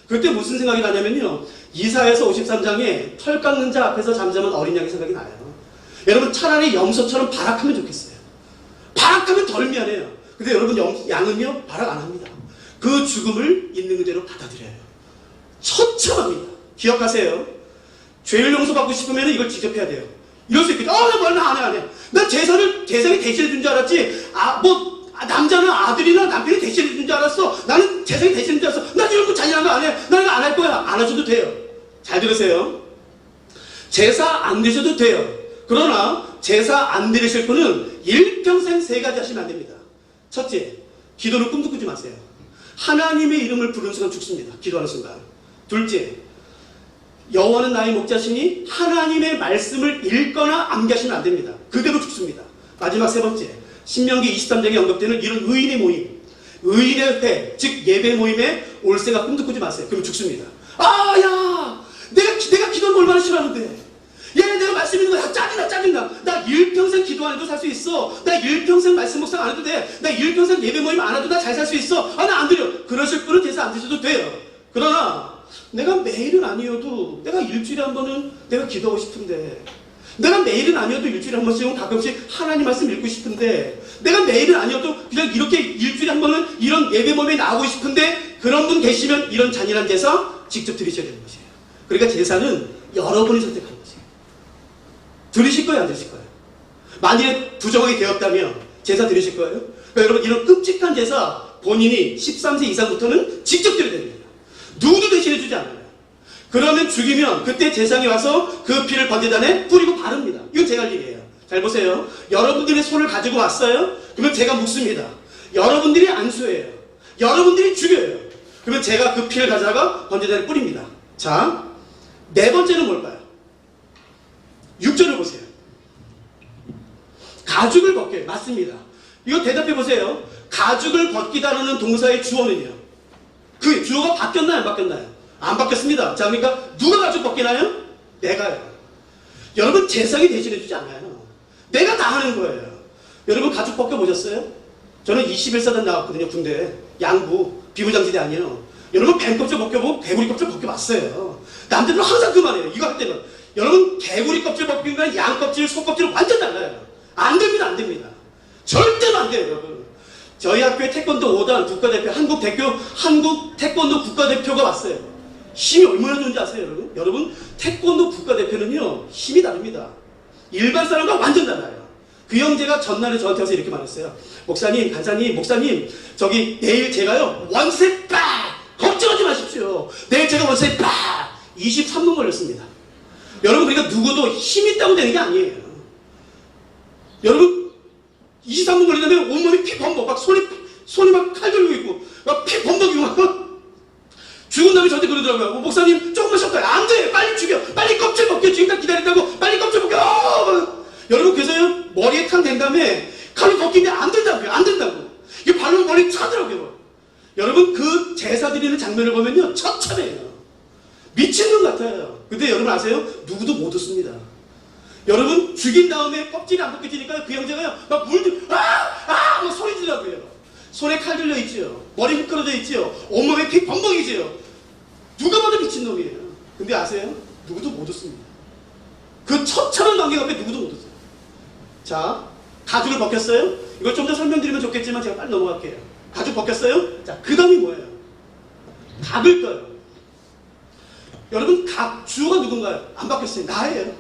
그때 무슨 생각이 나냐면요, 이사야서 53장에 털 깎는 자 앞에서 잠자는 어린 양의 생각이 나요. 여러분, 차라리 염소처럼 발악하면 좋겠어요. 발악하면 덜 미안해요. 근데 여러분, 양은요 발악 안 합니다. 그 죽음을 있는 그대로 받아들여요. 처참합니다. 기억하세요. 죄를 용서받고 싶으면 이걸 직접 해야 돼요. 이럴 수 있겠죠. 나 안 해. 난 재산이 대신해 준 줄 알았지. 남자는 아들이나 남편이 대신해 준 줄 알았어. 나는 재산이 대신해 준 줄 알았어. 나 이런 거 잔인한 거 안 해. 나 이거 안 할 거야. 안 하셔도 돼요. 잘 들으세요. 제사 안 드셔도 돼요. 그러나 제사 안 드리실 분은 일평생 3가지 하시면 안 됩니다. 첫째, 기도를 꿈도 꾸지 마세요. 하나님의 이름을 부르는 순간 죽습니다. 기도하는 순간. 둘째, 여호와는 나의 목자시니 하나님의 말씀을 읽거나 암기하시면 안 됩니다. 그대로 죽습니다. 마지막 3번째, 신명기 23장에 언급되는 이런 의인의 모임, 의인의 회, 즉 예배 모임에 올 생각 꿈도 꾸지 마세요. 그럼 죽습니다. 내가 기도하는 거 얼마나 싫어하는데. 내가 말씀 있는 거 짜증나. 나 일평생 기도 안 해도 살 수 있어. 나 일평생 말씀 묵상 안 해도 돼. 나 일평생 예배 모임 안 해도 나 잘 살 수 있어. 나 안 드려. 그러실 분은 제사 안 드셔도 돼요. 그러나 내가 매일은 아니어도 내가 일주일에 한 번은 내가 기도하고 싶은데, 내가 매일은 아니어도 일주일에 한 번씩은 가끔씩 하나님 말씀 읽고 싶은데, 내가 매일은 아니어도 그냥 이렇게 일주일에 한 번은 이런 예배 모임에 나오고 싶은데, 그런 분 계시면 이런 잔인한 제사 직접 드리셔야 되는 것이에요. 그러니까 제사는 여러분이 선택하는 것이에요. 드리실 거예요, 안 드리실 거예요? 만일에 부정하게 되었다면 제사 드리실 거예요? 그러니까 여러분, 이런 끔찍한 제사 본인이 13세 이상부터는 직접 드려야 됩니다. 누구도 대신해 주지 않아요. 그러면 죽이면 그때 제사장이 와서 그 피를 번제단에 뿌리고 바릅니다. 이건 제가 할 일이에요. 잘 보세요. 여러분들의 손을 가지고 왔어요? 그러면 제가 묵습니다. 여러분들이 안수해요. 여러분들이 죽여요. 그러면 제가 그 피를 가져다가 번제단에 뿌립니다. 자, 4번째는 뭘까요? 6절을 보세요. 가죽을 벗게. 맞습니다. 이거 대답해 보세요. 가죽을 벗기다라는 동사의 주어는요. 그 주어가 바뀌었나요? 안 바뀌었나요? 안 바뀌었습니다. 자, 그러니까 누가 가죽 벗기나요? 내가요. 여러분 재상이 대신해 주지 않아요. 내가 다 하는 거예요. 여러분 가죽 벗겨 보셨어요? 저는 21사단 나왔거든요. 군대 양부 비무장지대 아니에요. 여러분 뱀 껍질 벗겨보고 개구리 껍질 벗겨봤어요. 남들은 항상 그 말이에요. 이거 할 때는 여러분 개구리 kop질 벗기는 거랑 양 껍질, 소 껍질은 완전 달라요. 안 됩니다, 안 됩니다. 절대로 안 돼요, 여러분. 저희 학교에 태권도 5단 국가대표, 한국 태권도 국가대표가 왔어요. 힘이 얼마나 좋은지 아세요, 여러분? 여러분, 태권도 국가대표는요, 힘이 다릅니다. 일반 사람과 완전 달라요. 그 형제가 전날에 저한테 와서 이렇게 말했어요. 목사님, 간사님, 목사님, 저기 내일 제가요, 원세 빡! 걱정하지 마십시오. 내일 제가 원세 빡! 23분 걸렸습니다. 여러분, 그러니까 누구도 힘 있다고 되는 게 아니에요. 여러분, 23분 걸리면 온몸이 피 범벅, 막 손이 막 칼 들고 있고, 막 피 범벅이고, 막. 죽은 놈이 저한테 그러더라고요. 목사님, 조금만 쉬었다. 안 돼! 빨리 죽여! 빨리 껍질 벗겨! 지금까지 기다렸다고! 빨리 껍질 벗겨! 여러분, 그래서요, 머리에 탕 된 다음에 칼로 벗기면 안 된다고요. 안 된다고. 이게 발로 머리 차더라고요. 여러분, 그 제사 드리는 장면을 보면요, 처참해요. 미친놈 같아요. 근데 여러분 아세요? 누구도 못 웃습니다. 여러분, 죽인 다음에 껍질이 안 벗겨지니까 그 형제가요, 막 막 소리 지르더라고요. 손에 칼 들려 있지요. 머리 미끄러져 있지요. 온몸에 피 범벅이지요. 누가 봐도 미친놈이에요. 근데 아세요? 누구도 못 웃습니다. 그 처참한 관계 앞에 누구도 못 웃어요. 자, 가죽을 벗겼어요? 이걸 좀 더 설명드리면 좋겠지만 제가 빨리 넘어갈게요. 가죽 벗겼어요? 자, 그 다음이 뭐예요? 각을 떠요. 여러분, 주어가 누군가요? 안 바뀌었어요. 나예요.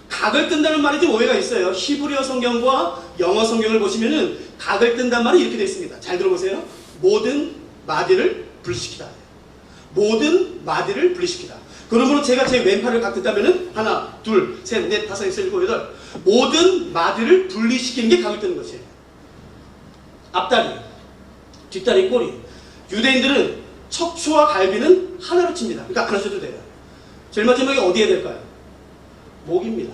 각을 뜬다는 말이 좀 오해가 있어요. 히브리어 성경과 영어 성경을 보시면은 각을 뜬다는 말이 이렇게 되어 있습니다. 잘 들어보세요. 모든 마디를 분리시키다. 모든 마디를 분리시키다. 그러므로 제가 제 왼팔을 각 뜬다면은 하나, 둘, 셋, 넷, 다섯, 여섯, 일곱, 여덟. 모든 마디를 분리시키는 게 각을 뜨는 것이에요. 앞다리, 뒷다리, 꼬리. 유대인들은 척추와 갈비는 하나로 칩니다. 그러니까 안 하셔도 돼요. 제일 마지막에 어디에 될까요? 목입니다.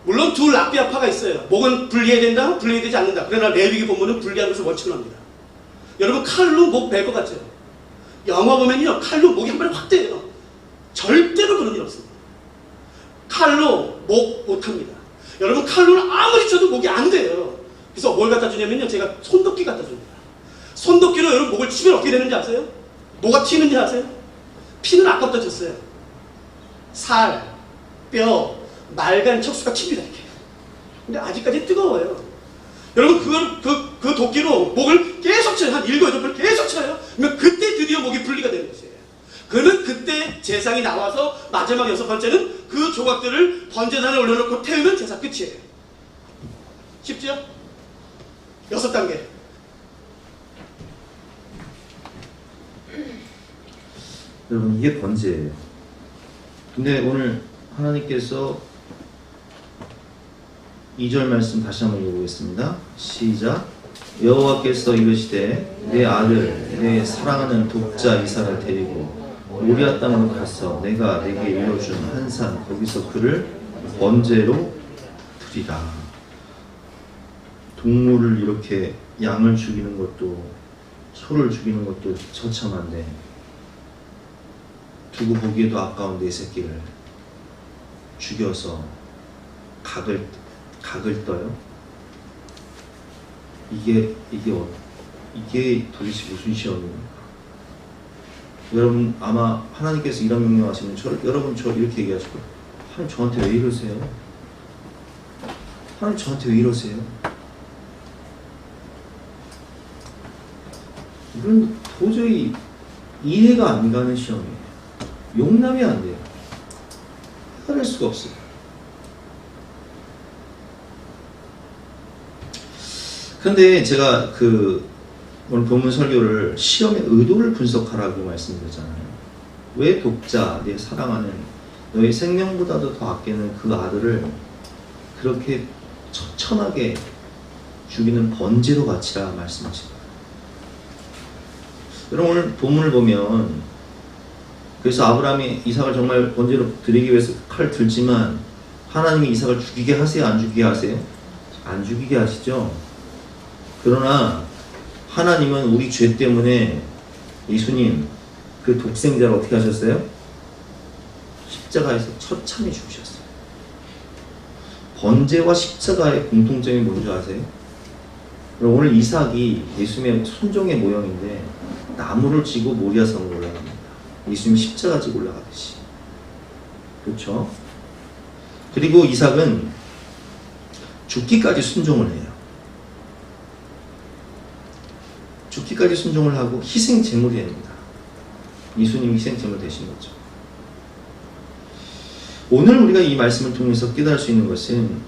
물론 두 락비아파가 있어야 목은 분리해야 된다, 분리되지 않는다. 그러나 레위기 본문은 분리하는 것을 원칙으로 합니다. 여러분, 칼로 목 벨 것 같죠? 영화 보면요, 칼로 목이 한 번에 확 떼요. 절대로 그런 일 없습니다. 칼로 목 못합니다. 여러분, 칼로는 아무리 쳐도 목이 안 돼요. 그래서 뭘 갖다 주냐면요, 제가 손도끼 갖다 줍니다. 손도끼로 여러분 목을 치면 어떻게 되는지 아세요? 뭐가 튀는지 아세요? 피는 아까부터 쳤어요. 살, 뼈, 말간 척수가 칩니다, 이렇게. 근데 아직까지 뜨거워요. 여러분, 그 도끼로 목을 계속 쳐요. 한 7, 8번 계속 쳐요. 그러면 그때 드디어 목이 분리가 되는 것이에요. 그러면 그때 제상이 나와서 마지막 6번째는 그 조각들을 번제단에 올려놓고 태우면 제사 끝이에요. 쉽죠? 6단계. 여러분, 이게 번제예요. 근데 오늘 하나님께서 2절 말씀 다시 한번 읽어보겠습니다. 시작. 여호와께서 이르시되 내 아들 내 사랑하는 독자 이삭을 데리고 모리아 땅으로 가서 내가 내게 일러준 한 산 거기서 그를 번제로 드리라. 동물을 이렇게 양을 죽이는 것도 소를 죽이는 것도 처참한데 두고 보기에도 아까운 내 새끼를 죽여서 각을 떠요? 이게 도대체 무슨 시험입니까? 여러분, 아마 하나님께서 이런 명령하시면 여러분 저 이렇게 얘기하실 거예요. 하나님 저한테 왜 이러세요? 하나님 저한테 왜 이러세요? 이건 도저히 이해가 안 가는 시험이에요. 용납이 안 돼요. 해낼 수가 없어요. 그런데 제가 오늘 본문 설교를 시험의 의도를 분석하라고 말씀드렸잖아요. 왜 독자, 내 사랑하는 너의 생명보다도 더 아끼는 그 아들을 그렇게 처참하게 죽이는 번제로 바치라 말씀하신 거예요. 여러분, 오늘 본문을 보면 그래서 아브라함이 이삭을 정말 번제로 드리기 위해서 칼을 들지만 하나님이 이삭을 죽이게 하세요? 안 죽이게 하세요? 안 죽이게 하시죠. 그러나 하나님은 우리 죄 때문에 예수님 그 독생자를 어떻게 하셨어요? 십자가에서 처참히 죽으셨어요. 번제와 십자가의 공통점이 뭔지 아세요? 오늘 이삭이 예수님의 순종의 모형인데 나무를 지고 모리아산으로 올라갑니다. 예수님 십자가 지고 올라가듯이. 그렇죠? 그리고 이삭은 죽기까지 순종을 해요. 죽기까지 순종을 하고 희생 제물이 됩니다. 예수님이 희생 제물 되신 거죠. 오늘 우리가 이 말씀을 통해서 깨달을 수 있는 것은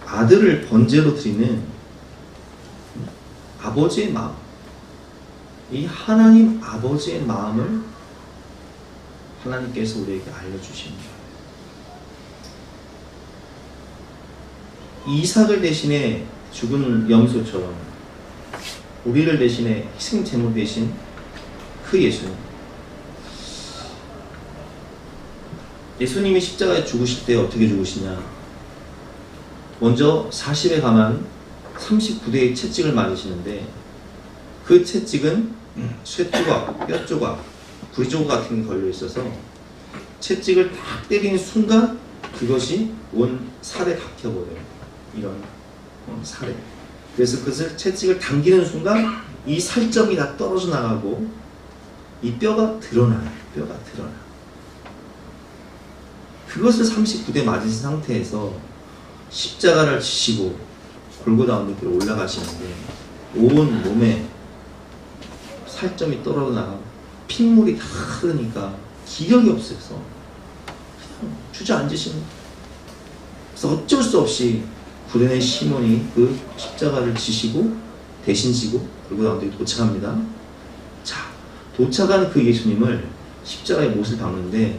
아들을 번제로 드리는 아버지의 마음, 이 하나님 아버지의 마음을 하나님께서 우리에게 알려주신 거예요. 이삭을 대신에 죽은 염소처럼 우리를 대신에 희생 제물 대신 그 예수님. 예수님이 십자가에 죽으실 때 어떻게 죽으시냐? 먼저 40에 감한 39대의 채찍을 맞으시는데 그 채찍은 쇠조각, 뼈조각, 부리조각 같은 게 걸려 있어서 채찍을 딱 때리는 순간 그것이 온 살에 박혀버려요. 이런 살에. 그래서 그것을 채찍을 당기는 순간 이 살점이 다 떨어져 나가고 이 뼈가 드러나요. 뼈가 드러나. 그것을 39대 맞으신 상태에서 십자가를 지시고 골고다 언덕길로 올라가시는데 온 몸에 살점이 떨어져 나가고 핏물이 다 흐르니까 기력이 없어서 그냥 주저앉으시는 거예요. 그래서 어쩔 수 없이 구레네 시몬이 그 십자가를 지시고 대신 지고 골고다 언덕에 도착합니다. 자, 도착한 그 예수님을 십자가에 못을 박는데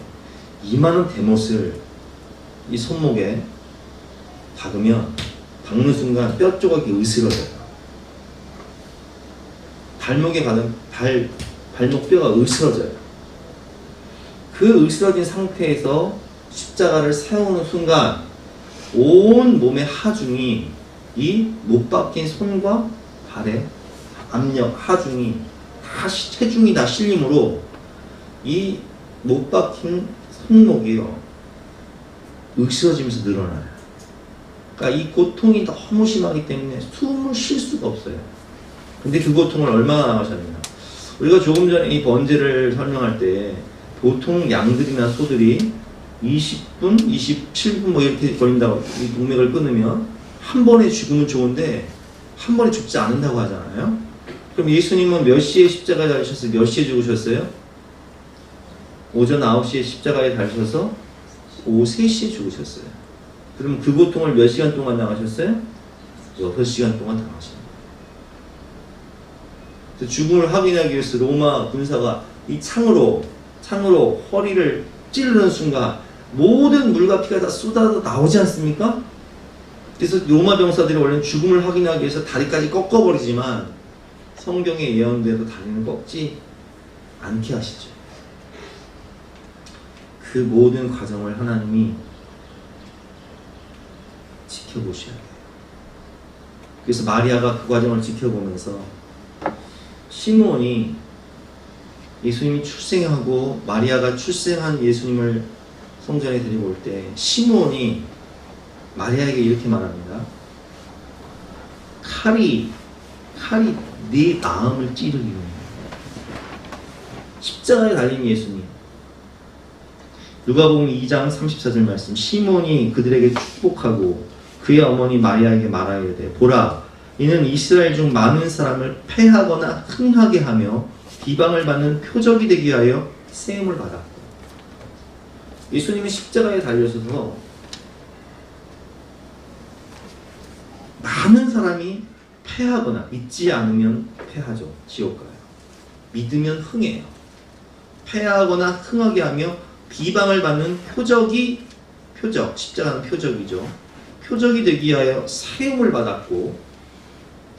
이만한 대못을 이 손목에 박으면 박는 순간 뼈 조각이 으스러져요. 발목에 받은 발목 뼈가 으스러져요. 그 으스러진 상태에서 십자가를 세우는 순간 온 몸의 하중이 이 못 박힌 손과 발의 압력, 하중이 다 체중이 다 실림으로 이 못 박힌 손목이요 으스러지면서 늘어나요. 그러니까 이 고통이 너무 심하기 때문에 숨을 쉴 수가 없어요. 근데 그 고통을 얼마나 나가셨느냐. 우리가 조금 전에 이 번제를 설명할 때 보통 양들이나 소들이 20분, 27분 뭐 이렇게 걸린다고 이 동맥을 끊으면 한 번에 죽으면 좋은데 한 번에 죽지 않는다고 하잖아요. 그럼 예수님은 몇 시에 십자가에 달리셨어요? 몇 시에 죽으셨어요? 오전 9시에 십자가에 달리셔서 오후 3시에 죽으셨어요. 그럼 그 고통을 몇 시간 동안 당하셨어요? 6시간 동안 당하셨어요. 죽음을 확인하기 위해서 로마 군사가 이 창으로 허리를 찌르는 순간 모든 물과 피가 다 쏟아져 나오지 않습니까? 그래서 로마 병사들이 원래는 죽음을 확인하기 위해서 다리까지 꺾어버리지만 성경의 예언대로 다리는 꺾지 않게 하시죠. 그 모든 과정을 하나님이 지켜보셔야 돼요. 그래서 마리아가 그 과정을 지켜보면서 시므온이 예수님이 출생하고 마리아가 출생한 예수님을 성전에 데리고 올 때 시므온이 마리아에게 이렇게 말합니다. 칼이 네 마음을 찌르기로 해요. 십자가에 달린 예수님. 누가복음 2장 34절 말씀. 시몬이 그들에게 축복하고 그의 어머니 마리아에게 말하여되 보라 이는 이스라엘 중 많은 사람을 패하거나 흥하게 하며 비방을 받는 표적이 되기 위하여 세움을 받았고. 예수님은 십자가에 달려서서 많은 사람이 패하거나 믿지 않으면 패하죠. 지옥 가요. 믿으면 흥해요. 패하거나 흥하게 하며 비방을 받는 표적, 십자가는 표적이죠. 표적이 되기 위하여 사용을 받았고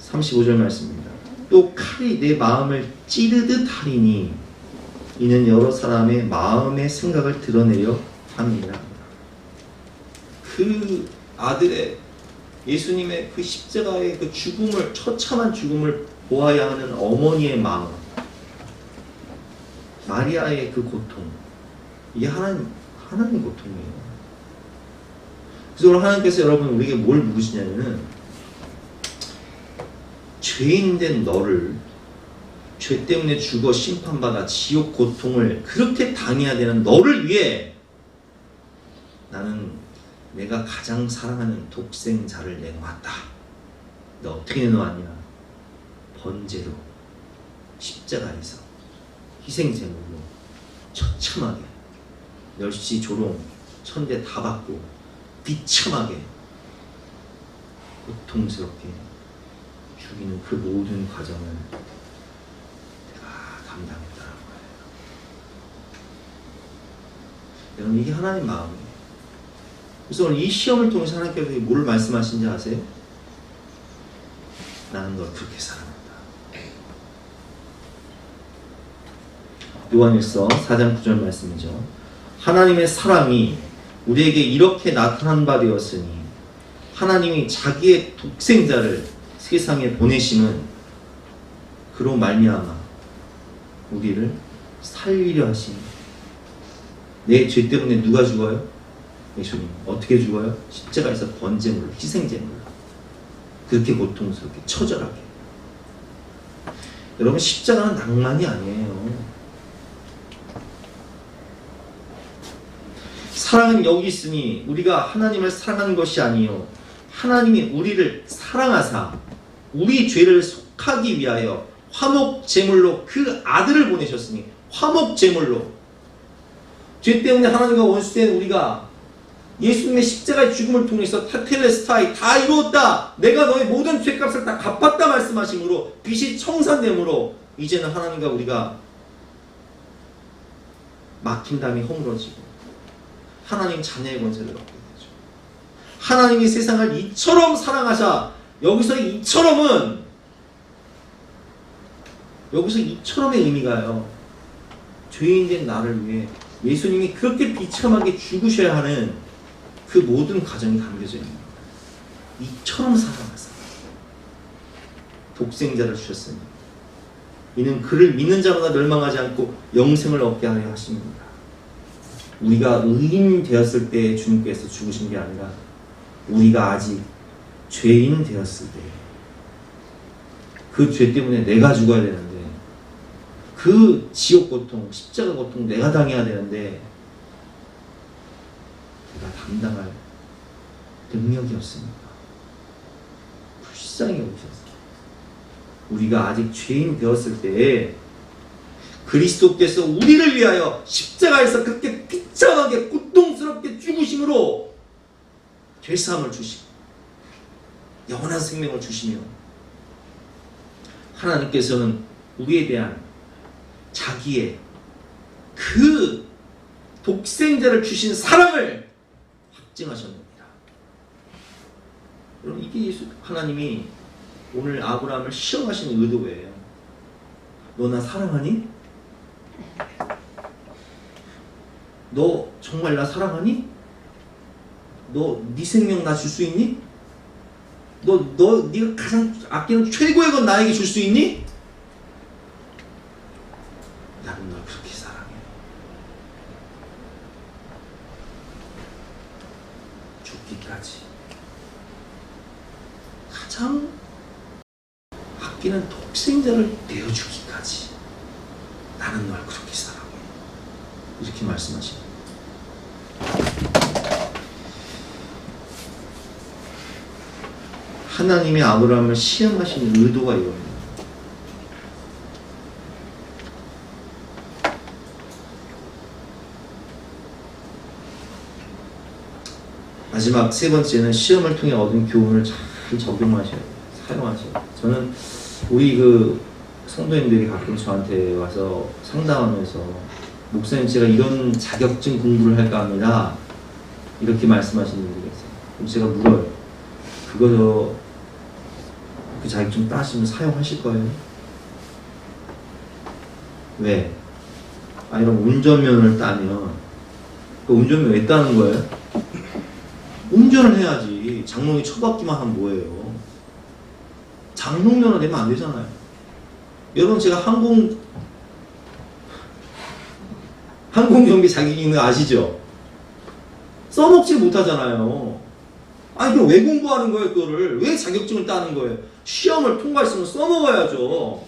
35절 말씀입니다. 또 칼이 내 마음을 찌르듯 하리니 이는 여러 사람의 마음의 생각을 드러내려 함이니라. 그 아들의 예수님의 그 십자가의 그 죽음을, 처참한 죽음을 보아야 하는 어머니의 마음, 마리아의 그 고통, 이게 하나님 고통이에요. 그래서 오늘 하나님께서 여러분 우리에게 뭘 물으시냐면은, 죄인된 너를, 죄 때문에 죽어 심판받아 지옥 고통을 그렇게 당해야 되는 너를 위해 나는 내가 가장 사랑하는 독생자를 내놓았다. 너 어떻게 내놓았냐? 번제로, 십자가에서 희생제물로 처참하게 멸시, 조롱, 천대 다 받고 비참하게 고통스럽게 죽이는 그 모든 과정을 내가 감당했다는 거예요. 여러분, 이게 하나님 마음이에요. 그래서 오늘 이 시험을 통해서 하나님께서 뭘 말씀하신지 아세요? 나는 널 그렇게 사랑한다. 요한일서 4장 9절 말씀이죠. 하나님의 사랑이 우리에게 이렇게 나타난 바 되었으니 하나님이 자기의 독생자를 세상에 보내심은 그로 말미암아 우리를 살리려 하시니. 내 죄 때문에 누가 죽어요? 예수님. 어떻게 죽어요? 십자가에서 번제물로, 희생제물로. 그렇게 고통스럽게, 처절하게. 여러분, 십자가는 낭만이 아니에요. 사랑은 여기 있으니 우리가 하나님을 사랑하는 것이 아니요 하나님이 우리를 사랑하사 우리 죄를 속하기 위하여 화목제물로 그 아들을 보내셨으니, 화목제물로. 죄 때문에 하나님과 원수된 우리가 예수님의 십자가의 죽음을 통해서 테텔레스타이 다 이루었다, 내가 너의 모든 죄값을 다 갚았다 말씀하심으로 빚이 청산됨으로 이제는 하나님과 우리가 막힌 담이 허물어지고 하나님 자녀의 권세를 얻게 되죠. 하나님이 세상을 이처럼 사랑하사, 여기서 이처럼은, 여기서 이처럼의 의미가요, 죄인된 나를 위해 예수님이 그렇게 비참하게 죽으셔야 하는 그 모든 과정이 담겨져 있는 거예요. 이처럼 사랑하사 독생자를 주셨으니 이는 그를 믿는 자마다 멸망하지 않고 영생을 얻게 하려 하십니다. 우리가 의인 되었을 때 주님께서 죽으신 게 아니라 우리가 아직 죄인 되었을 때, 그 죄 때문에 내가 죽어야 되는데, 그 지옥 고통, 십자가 고통 내가 당해야 되는데 내가 감당할 능력이 없습니다. 불쌍히 여기셨어요. 우리가 아직 죄인 되었을 때에 그리스도께서 우리를 위하여 십자가에서 그렇게 비참하게 고통스럽게 죽으심으로 죄사함을 주시고 영원한 생명을 주시며, 하나님께서는 우리에 대한 자기의 그 독생자를 주신 사랑을 확증하셨습니다. 여러분, 이게 예수 하나님이 오늘 아브라함을 시험하시는 의도예요. 너 나 사랑하니? 너 정말 나 사랑하니? 너 네 생명 나 줄 수 있니? 네가 가장 아끼는 최고의 건 나에게 줄 수 있니? 나는 널 그렇게 사랑해. 죽기까지. 가장 아끼는 독생자를 내어주기까지 나는 널 그렇게 사랑해. 이렇게 말씀하십니다. 하나님이 아브라함을 시험하시는 의도가 이겁니다. 마지막 세 번째는 시험을 통해 얻은 교훈을 잘 적용하셔야 돼요. 사용하셔야 돼요. 저는 우리 그 성도님들이 가끔 저한테 와서 상담하면서, 목사님 제가 이런 자격증 공부를 할까 합니다, 이렇게 말씀하시는 분들이 있어요. 그럼 제가 물어요. 그거 그 자격증 따시면 사용하실 거예요? 왜? 이런 운전면허를 따면, 그 운전면허 왜 따는 거예요? 운전을 해야지. 장롱이 처박기만 하면 뭐예요? 장롱면허 내면 안 되잖아요. 여러분, 제가 항공경비 자격이 있는 거 아시죠? 써먹지 못하잖아요. 아니, 그럼 왜 공부하는 거예요, 그거를? 왜 자격증을 따는 거예요? 시험을 통과했으면 써먹어야죠.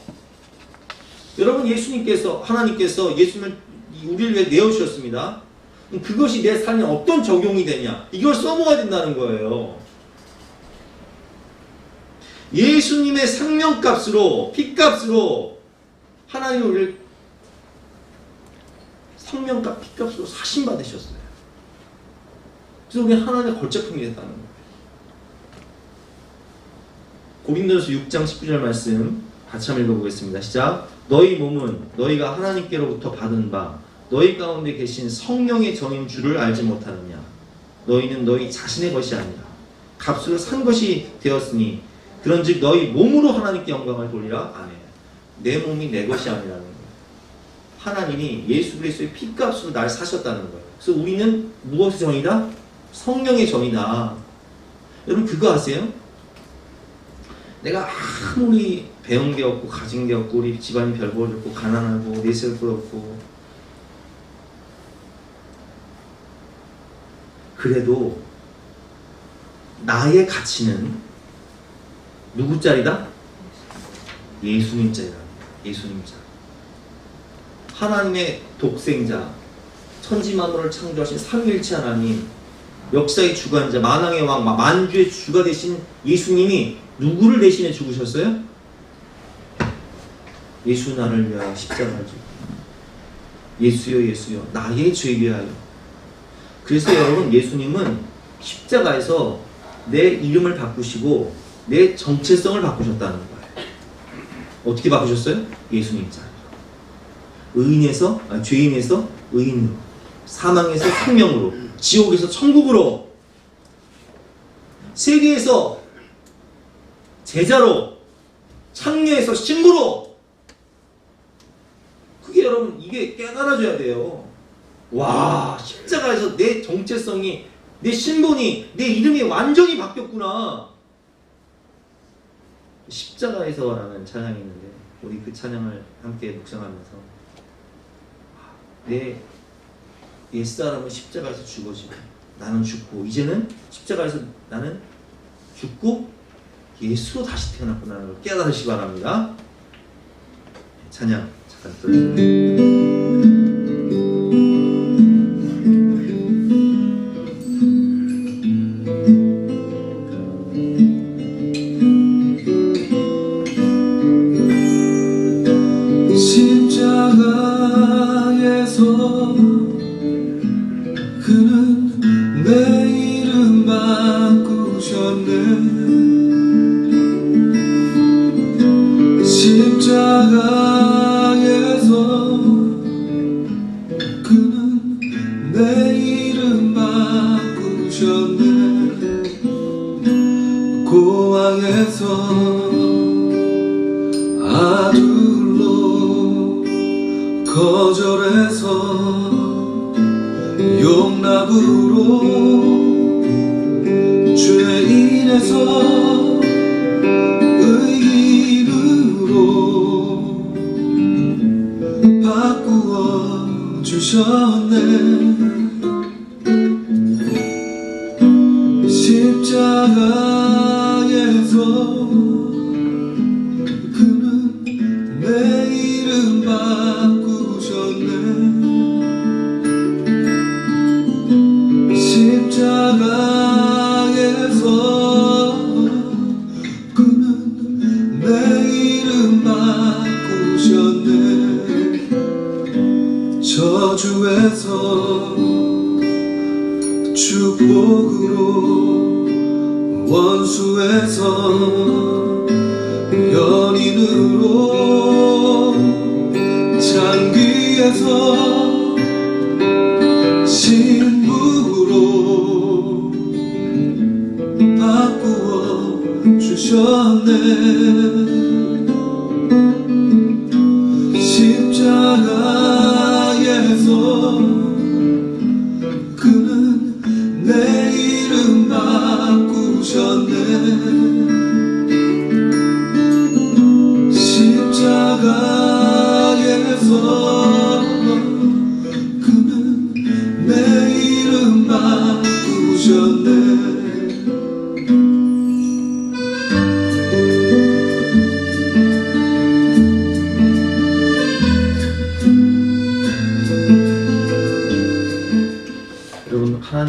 여러분, 하나님께서 예수님을 우리를 위해 내어주셨습니다. 그것이 내 삶에 어떤 적용이 되냐? 이걸 써먹어야 된다는 거예요. 예수님의 생명값으로, 피값으로 하나님이 우리를 생명값, 피값으로 사신받으셨어요. 그래서 우리 하나님의 걸작품이 됐다는 거예요. 고린도전서 6장 19절 말씀 같이 한번 읽어보겠습니다. 시작. 너희 몸은 너희가 하나님께로부터 받은 바 너희 가운데 계신 성령의 정인 줄을 알지 못하느냐. 너희는 너희 자신의 것이 아니라 값으로 산 것이 되었으니 그런즉 너희 몸으로 하나님께 영광을 돌리라. 아멘. 내 몸이 내 것이 아니라는 거예요. 하나님이 예수 그리스도의 피값으로 날 사셨다는 거예요. 그래서 우리는 무엇의 정이다? 성령의 정이다. 여러분, 그거 아세요? 내가 아무리 배운 게 없고 가진 게 없고 우리 집안이 별볼 없고 가난하고 내세울 것 없고 그래도 나의 가치는 누구 짤이다? 예수님 짤이다. 예수님 짤. 하나님의 독생자, 천지만물을 창조하신 삼위일체 하나님, 역사의 주관자, 만왕의 왕, 만주의 주가 되신 예수님이 누구를 대신해 죽으셨어요? 예수 나를 위하여 십자가를 지고 예수여 예수여 나의 죄 위하여. 그래서 여러분, 예수님은 십자가에서 내 이름을 바꾸시고 내 정체성을 바꾸셨다는 거예요. 어떻게 바꾸셨어요? 예수님 자. 죄인에서 의인으로, 사망에서 생명으로, 지옥에서 천국으로, 세계에서 제자로, 창녀에서 신부로. 그게 여러분, 이게 깨달아져야 돼요. 와, 십자가에서 내 정체성이, 내 신분이, 내 이름이 완전히 바뀌었구나. 십자가에서라는 찬양이 있는데 우리 그 찬양을 함께 묵상하면서 내 옛사람은 십자가에서 죽어지고 나는 죽고 이제는 십자가에서 나는 죽고 예수로 다시 태어났구나를 깨달으시기 바랍니다. 찬양 잠깐 들어주세요. 그는 내 이름 바꾸셨네. 십자가에서 그는 내 이름 바꾸셨네. 고아에서 아들로 거절해서 용납으로 죄인에서 의인으로 바꾸어 주셨네. 십자가에서 그는 내 이름 바꾸셨네. 십자가에서 그는 내 이름 바꾸셨네. 저주에서 축복으로 원수에서 연인으로 잔귀에서 신부로 바꾸어 주셨네. 십자가에서 그는 내 이름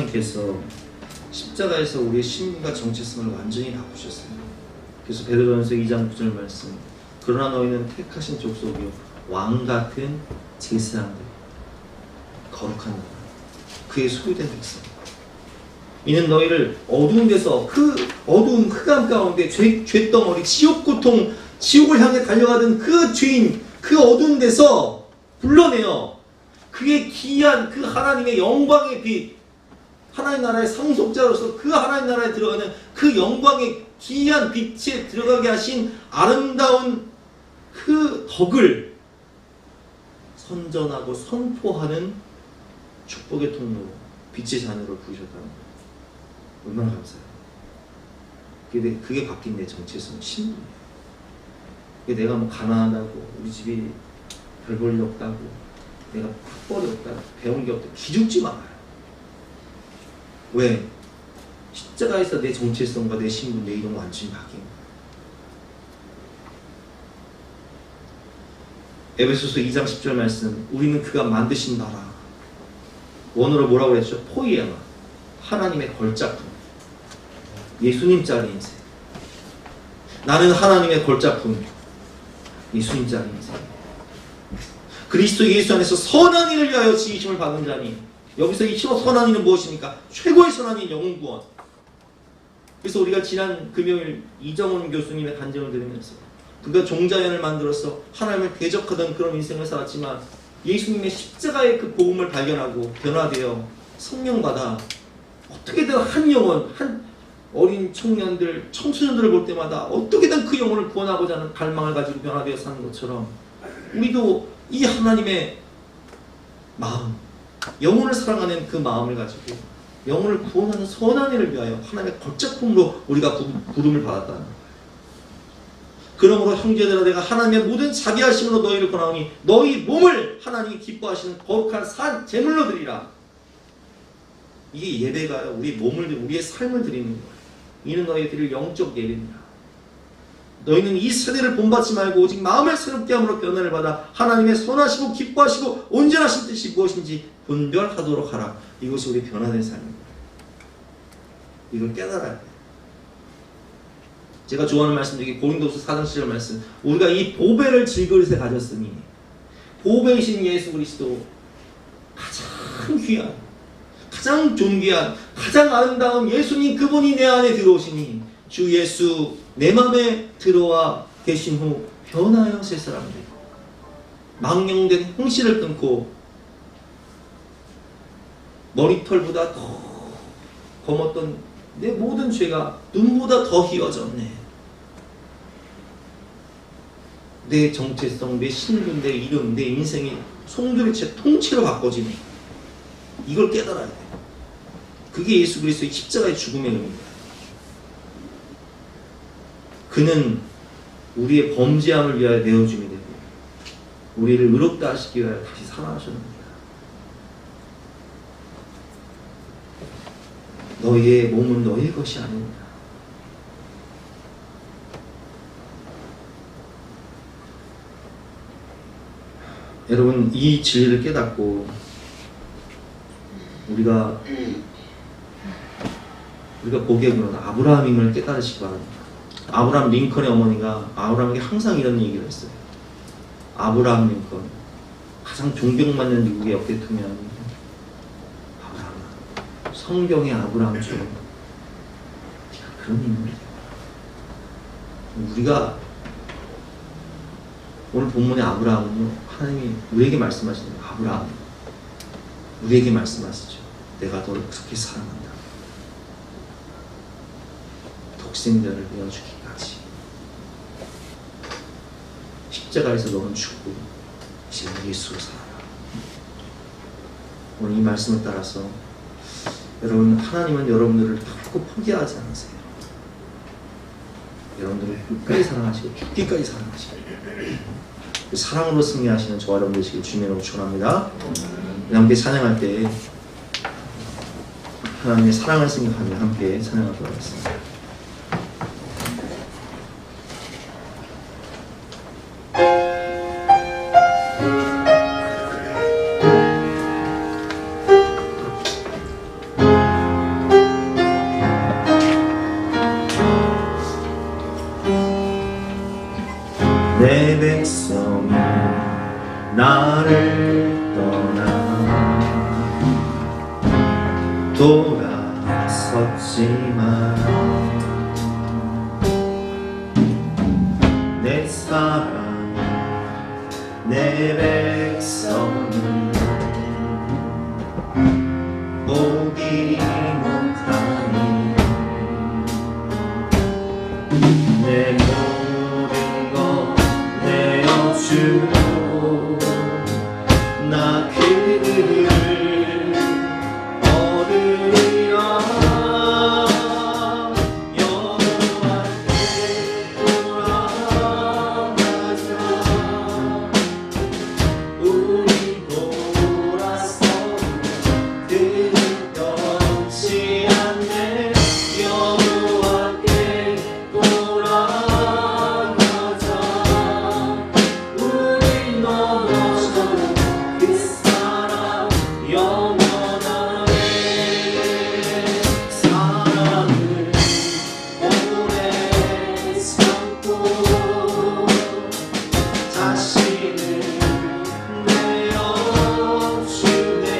하나님께서 십자가에서 우리의 신분과 정체성을 완전히 바꾸셨어요. 그래서 베드로전서 2장 9절 말씀, 그러나 너희는 택하신 족속이요 왕같은 제사장들, 거룩한 나라, 그의 소유된 백성. 이는 너희를 어두운 데서, 그 어두운 흑암 가운데 죄덩어리, 지옥 고통, 지옥을 향해 달려가던 그 죄인, 그 어두운 데서 불러내어 그의 귀한 그 하나님의 영광의 빛, 하나님 나라의 상속자로서 그 하나님 나라에 들어가는 그 영광의 귀한 빛에 들어가게 하신 아름다운 그 덕을 선전하고 선포하는 축복의 통로, 빛의 자녀로 부르셨다는 거예요. 얼마나 감사해요. 그게 바뀐 내 정체성, 신분이에요. 내가 뭐 가난하다고, 우리 집이 별 볼 일 없다고, 내가 학벌이 없다고, 배운 게 없다고 기죽지 말아요. 왜? 십자가에서 내 정체성과 내 신분, 내 이름 완전히 바뀐 거예요. 에베소서 2장 10절 말씀, 우리는 그가 만드신 나라, 원어로 뭐라고 했죠? 포이에마, 하나님의 걸작품, 예수님짜리 인생. 나는 하나님의 걸작품, 예수님짜리 인생. 그리스도 예수 안에서 선한 일을 위하여 지으심을 받은 자니, 여기서 이 선한 일은 무엇입니까? 최고의 선한 일, 영혼 구원. 그래서 우리가 지난 금요일 이정훈 교수님의 간증을 들으면서 그가 종자연을 만들어서 하나님을 대적하던 그런 인생을 살았지만 예수님의 십자가의 그 복음을 발견하고 변화되어 성령받아 어떻게든 한 영혼, 한 어린 청년들, 청소년들을 볼 때마다 어떻게든 그 영혼을 구원하고자 하는 갈망을 가지고 변화되어 사는 것처럼 우리도 이 하나님의 마음, 영혼을 사랑하는 그 마음을 가지고 영혼을 구원하는 선한 일을 위하여 하나님의 걸작품으로 우리가 부름을 받았다는 거예요. 그러므로 형제들아, 내가 하나님의 모든 자비하심으로 너희를 권하오니 너희 몸을 하나님이 기뻐하시는 거룩한 산 제물로 드리라. 이게 예배가요, 우리 몸을, 우리의 삶을 드리는 거예요. 이는 너희 드릴 영적 예배입니다. 너희는 이 세대를 본받지 말고 오직 마음을 새롭게 함으로 변화를 받아 하나님의 선하시고 기뻐하시고 온전하신 뜻이 무엇인지 분별하도록 하라. 이것이 우리 변화된 삶입니다. 이걸 깨달아야 돼요. 제가 좋아하는 말씀 중에 고린도서 4장 7절 말씀, 우리가 이 보배를 질그릇에 가졌으니, 보배이신 예수 그리스도, 가장 귀한, 가장 존귀한, 가장 아름다운 예수님 그분이 내 안에 들어오시니 주 예수 내 마음에 들어와 계신 후 변하여 새 사람 되고 망령된 행실을 끊고 머리털보다 더 검었던 내 모든 죄가 눈보다 더 희어졌네. 내 정체성, 내 신분, 내 이름, 내 인생이 송두리째 통째로 바꿔지네. 이걸 깨달아야 돼. 그게 예수 그리스도의 십자가의 죽음의 의미입니다. 그는 우리의 범죄함을 위하여 내어줌이 되고 우리를 의롭다 하시기 위하여 다시 살아나셨습니다. 너희의 몸은 너희의 것이 아닙니다. 여러분, 이 진리를 깨닫고 우리가 보기에 보면 아브라함임을 깨달으시기 바랍니다. 아브라함 링컨의 어머니가 아브라함에게 항상 이런 얘기를 했어요. 아브라함 링컨, 가장 존경받는 미국의 역대 대통령 아브라함아, 성경의 아브라함처럼 네가 그런 인물이 되어라. 우리가 오늘 본문의 아브라함은요, 하나님이 우리에게 말씀하시는 아브라함, 우리에게 말씀하시죠. 내가 너를 그렇게 사랑한다. 독생자를 내어주기까지. 십자가에서 너는 죽고 이제 예수로 살아라. 오늘 이 말씀을 따라서 여러분, 하나님은 여러분들을 결코 포기하지 않으세요. 여러분들을 끝까지 사랑하시고 죽기까지 사랑하시고 그 사랑으로 승리하시는 저와 여러분 되시길 주님으로 축원합니다. 함께 찬양할 때 하나님의 사랑을 생각하며 함께 찬양하도록 하겠습니다. 나를 떠나 돌아섰지만 내 사랑 내 백성은 보기 못하니 내 모든 것 내어주고 나 그를 얻으리라 여호와께 돌아가자 우리 돌아서 끝없지 않네 여호와께 돌아가자 우리 넘어져도 그 사랑 영원하네 사랑을 오래 참고 자신을 내어주네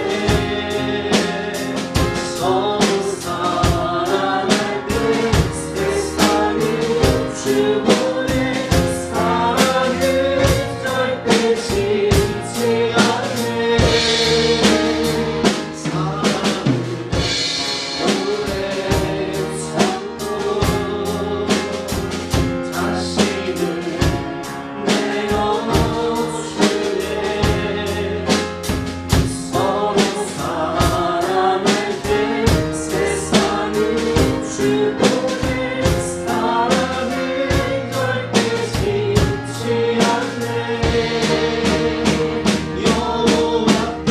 서로 사랑할 때 세상을 주고내 사랑은 절대 지지 않네 사랑을 오래 참고 자신을 내어주네 서로 사랑할 때 세상을 주고 내 사랑은 절대 식지 않네 여호와께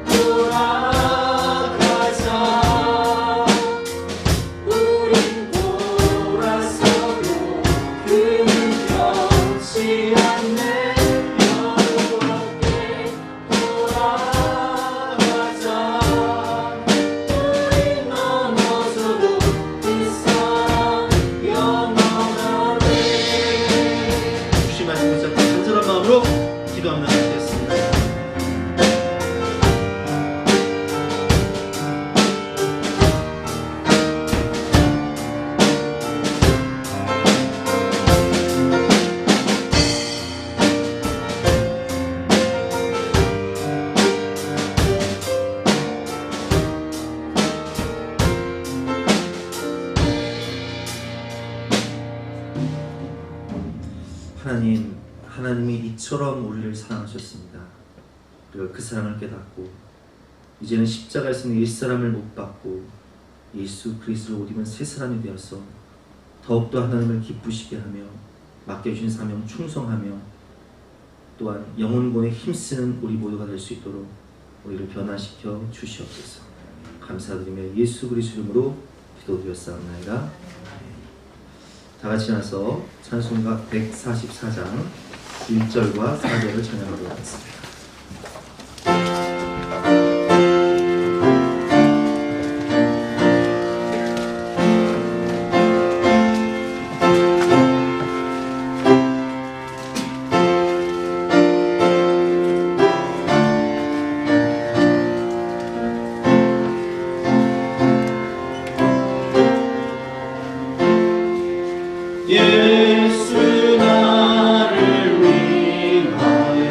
돌아가자 우린 돌아서도 그는 변치 않네 여호와께 돌아가자 우린 넘어져도 그 사랑 영원하네 주신 말씀 붙잡고 간절한 마음으로 기도하며 나가겠습니다. 하나님이 이처럼 우리를 사랑하셨습니다. 우리가 그 사랑을 깨닫고 이제는 십자가에서는 옛사람을 못 받고 예수 그리스도를 옷 입은 새 사람이 되어서 더욱더 하나님을 기쁘시게 하며 맡겨주신 사명 충성하며 또한 영혼권에 힘쓰는 우리 모두가 될 수 있도록 우리를 변화시켜 주시옵소서. 감사드리며 예수 그리스도 이름으로 기도드렸사옵나이다. 다같이 나서 찬송가 144장 1절과 4절을 찬양하도록 하겠습니다. 예수 나를 위하여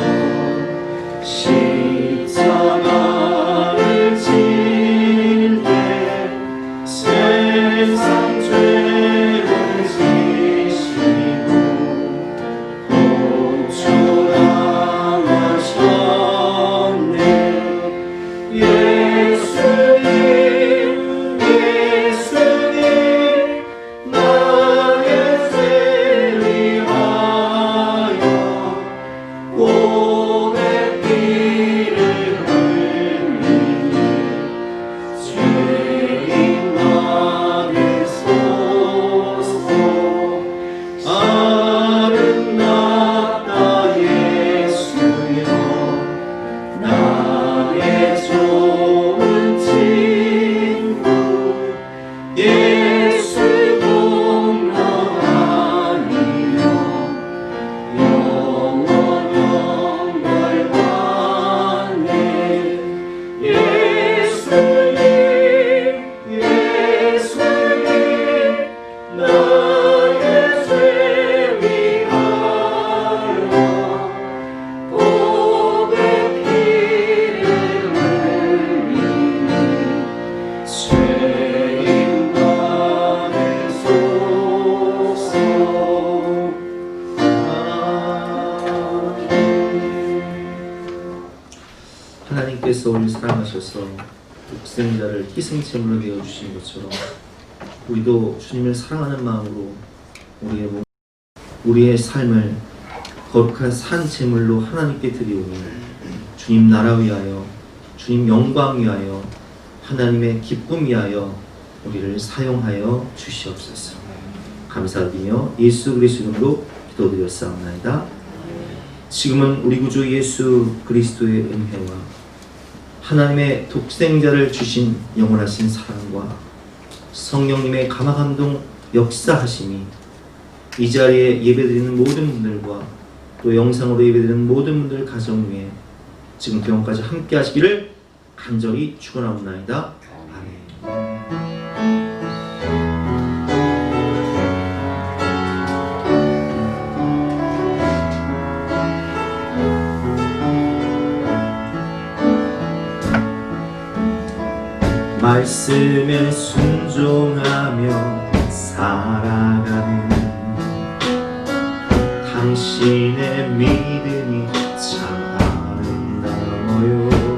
하나님께서 우리를 사랑하셔서 독생자를 희생제물로 내어주신 것처럼 우리도 주님을 사랑하는 마음으로 우리의 삶을 거룩한 산 제물로 하나님께 드리오니 주님 나라 위하여 주님 영광 위하여 하나님의 기쁨 위하여 우리를 사용하여 주시옵소서. 감사드리며 예수 그리스도 이름으로 기도드렸사옵나이다. 지금은 우리 구주 예수 그리스도의 은혜와 하나님의 독생자를 주신 영원하신 사랑과 성령님의 감화감동 역사하심이 이 자리에 예배드리는 모든 분들과 또 영상으로 예배드리는 모든 분들 가정 위에 지금 영원까지 함께 하시기를 간절히 축원하옵나이다. 아멘. 말씀에 순종하며 살아가는 당신의 믿음이 참 아름다워요.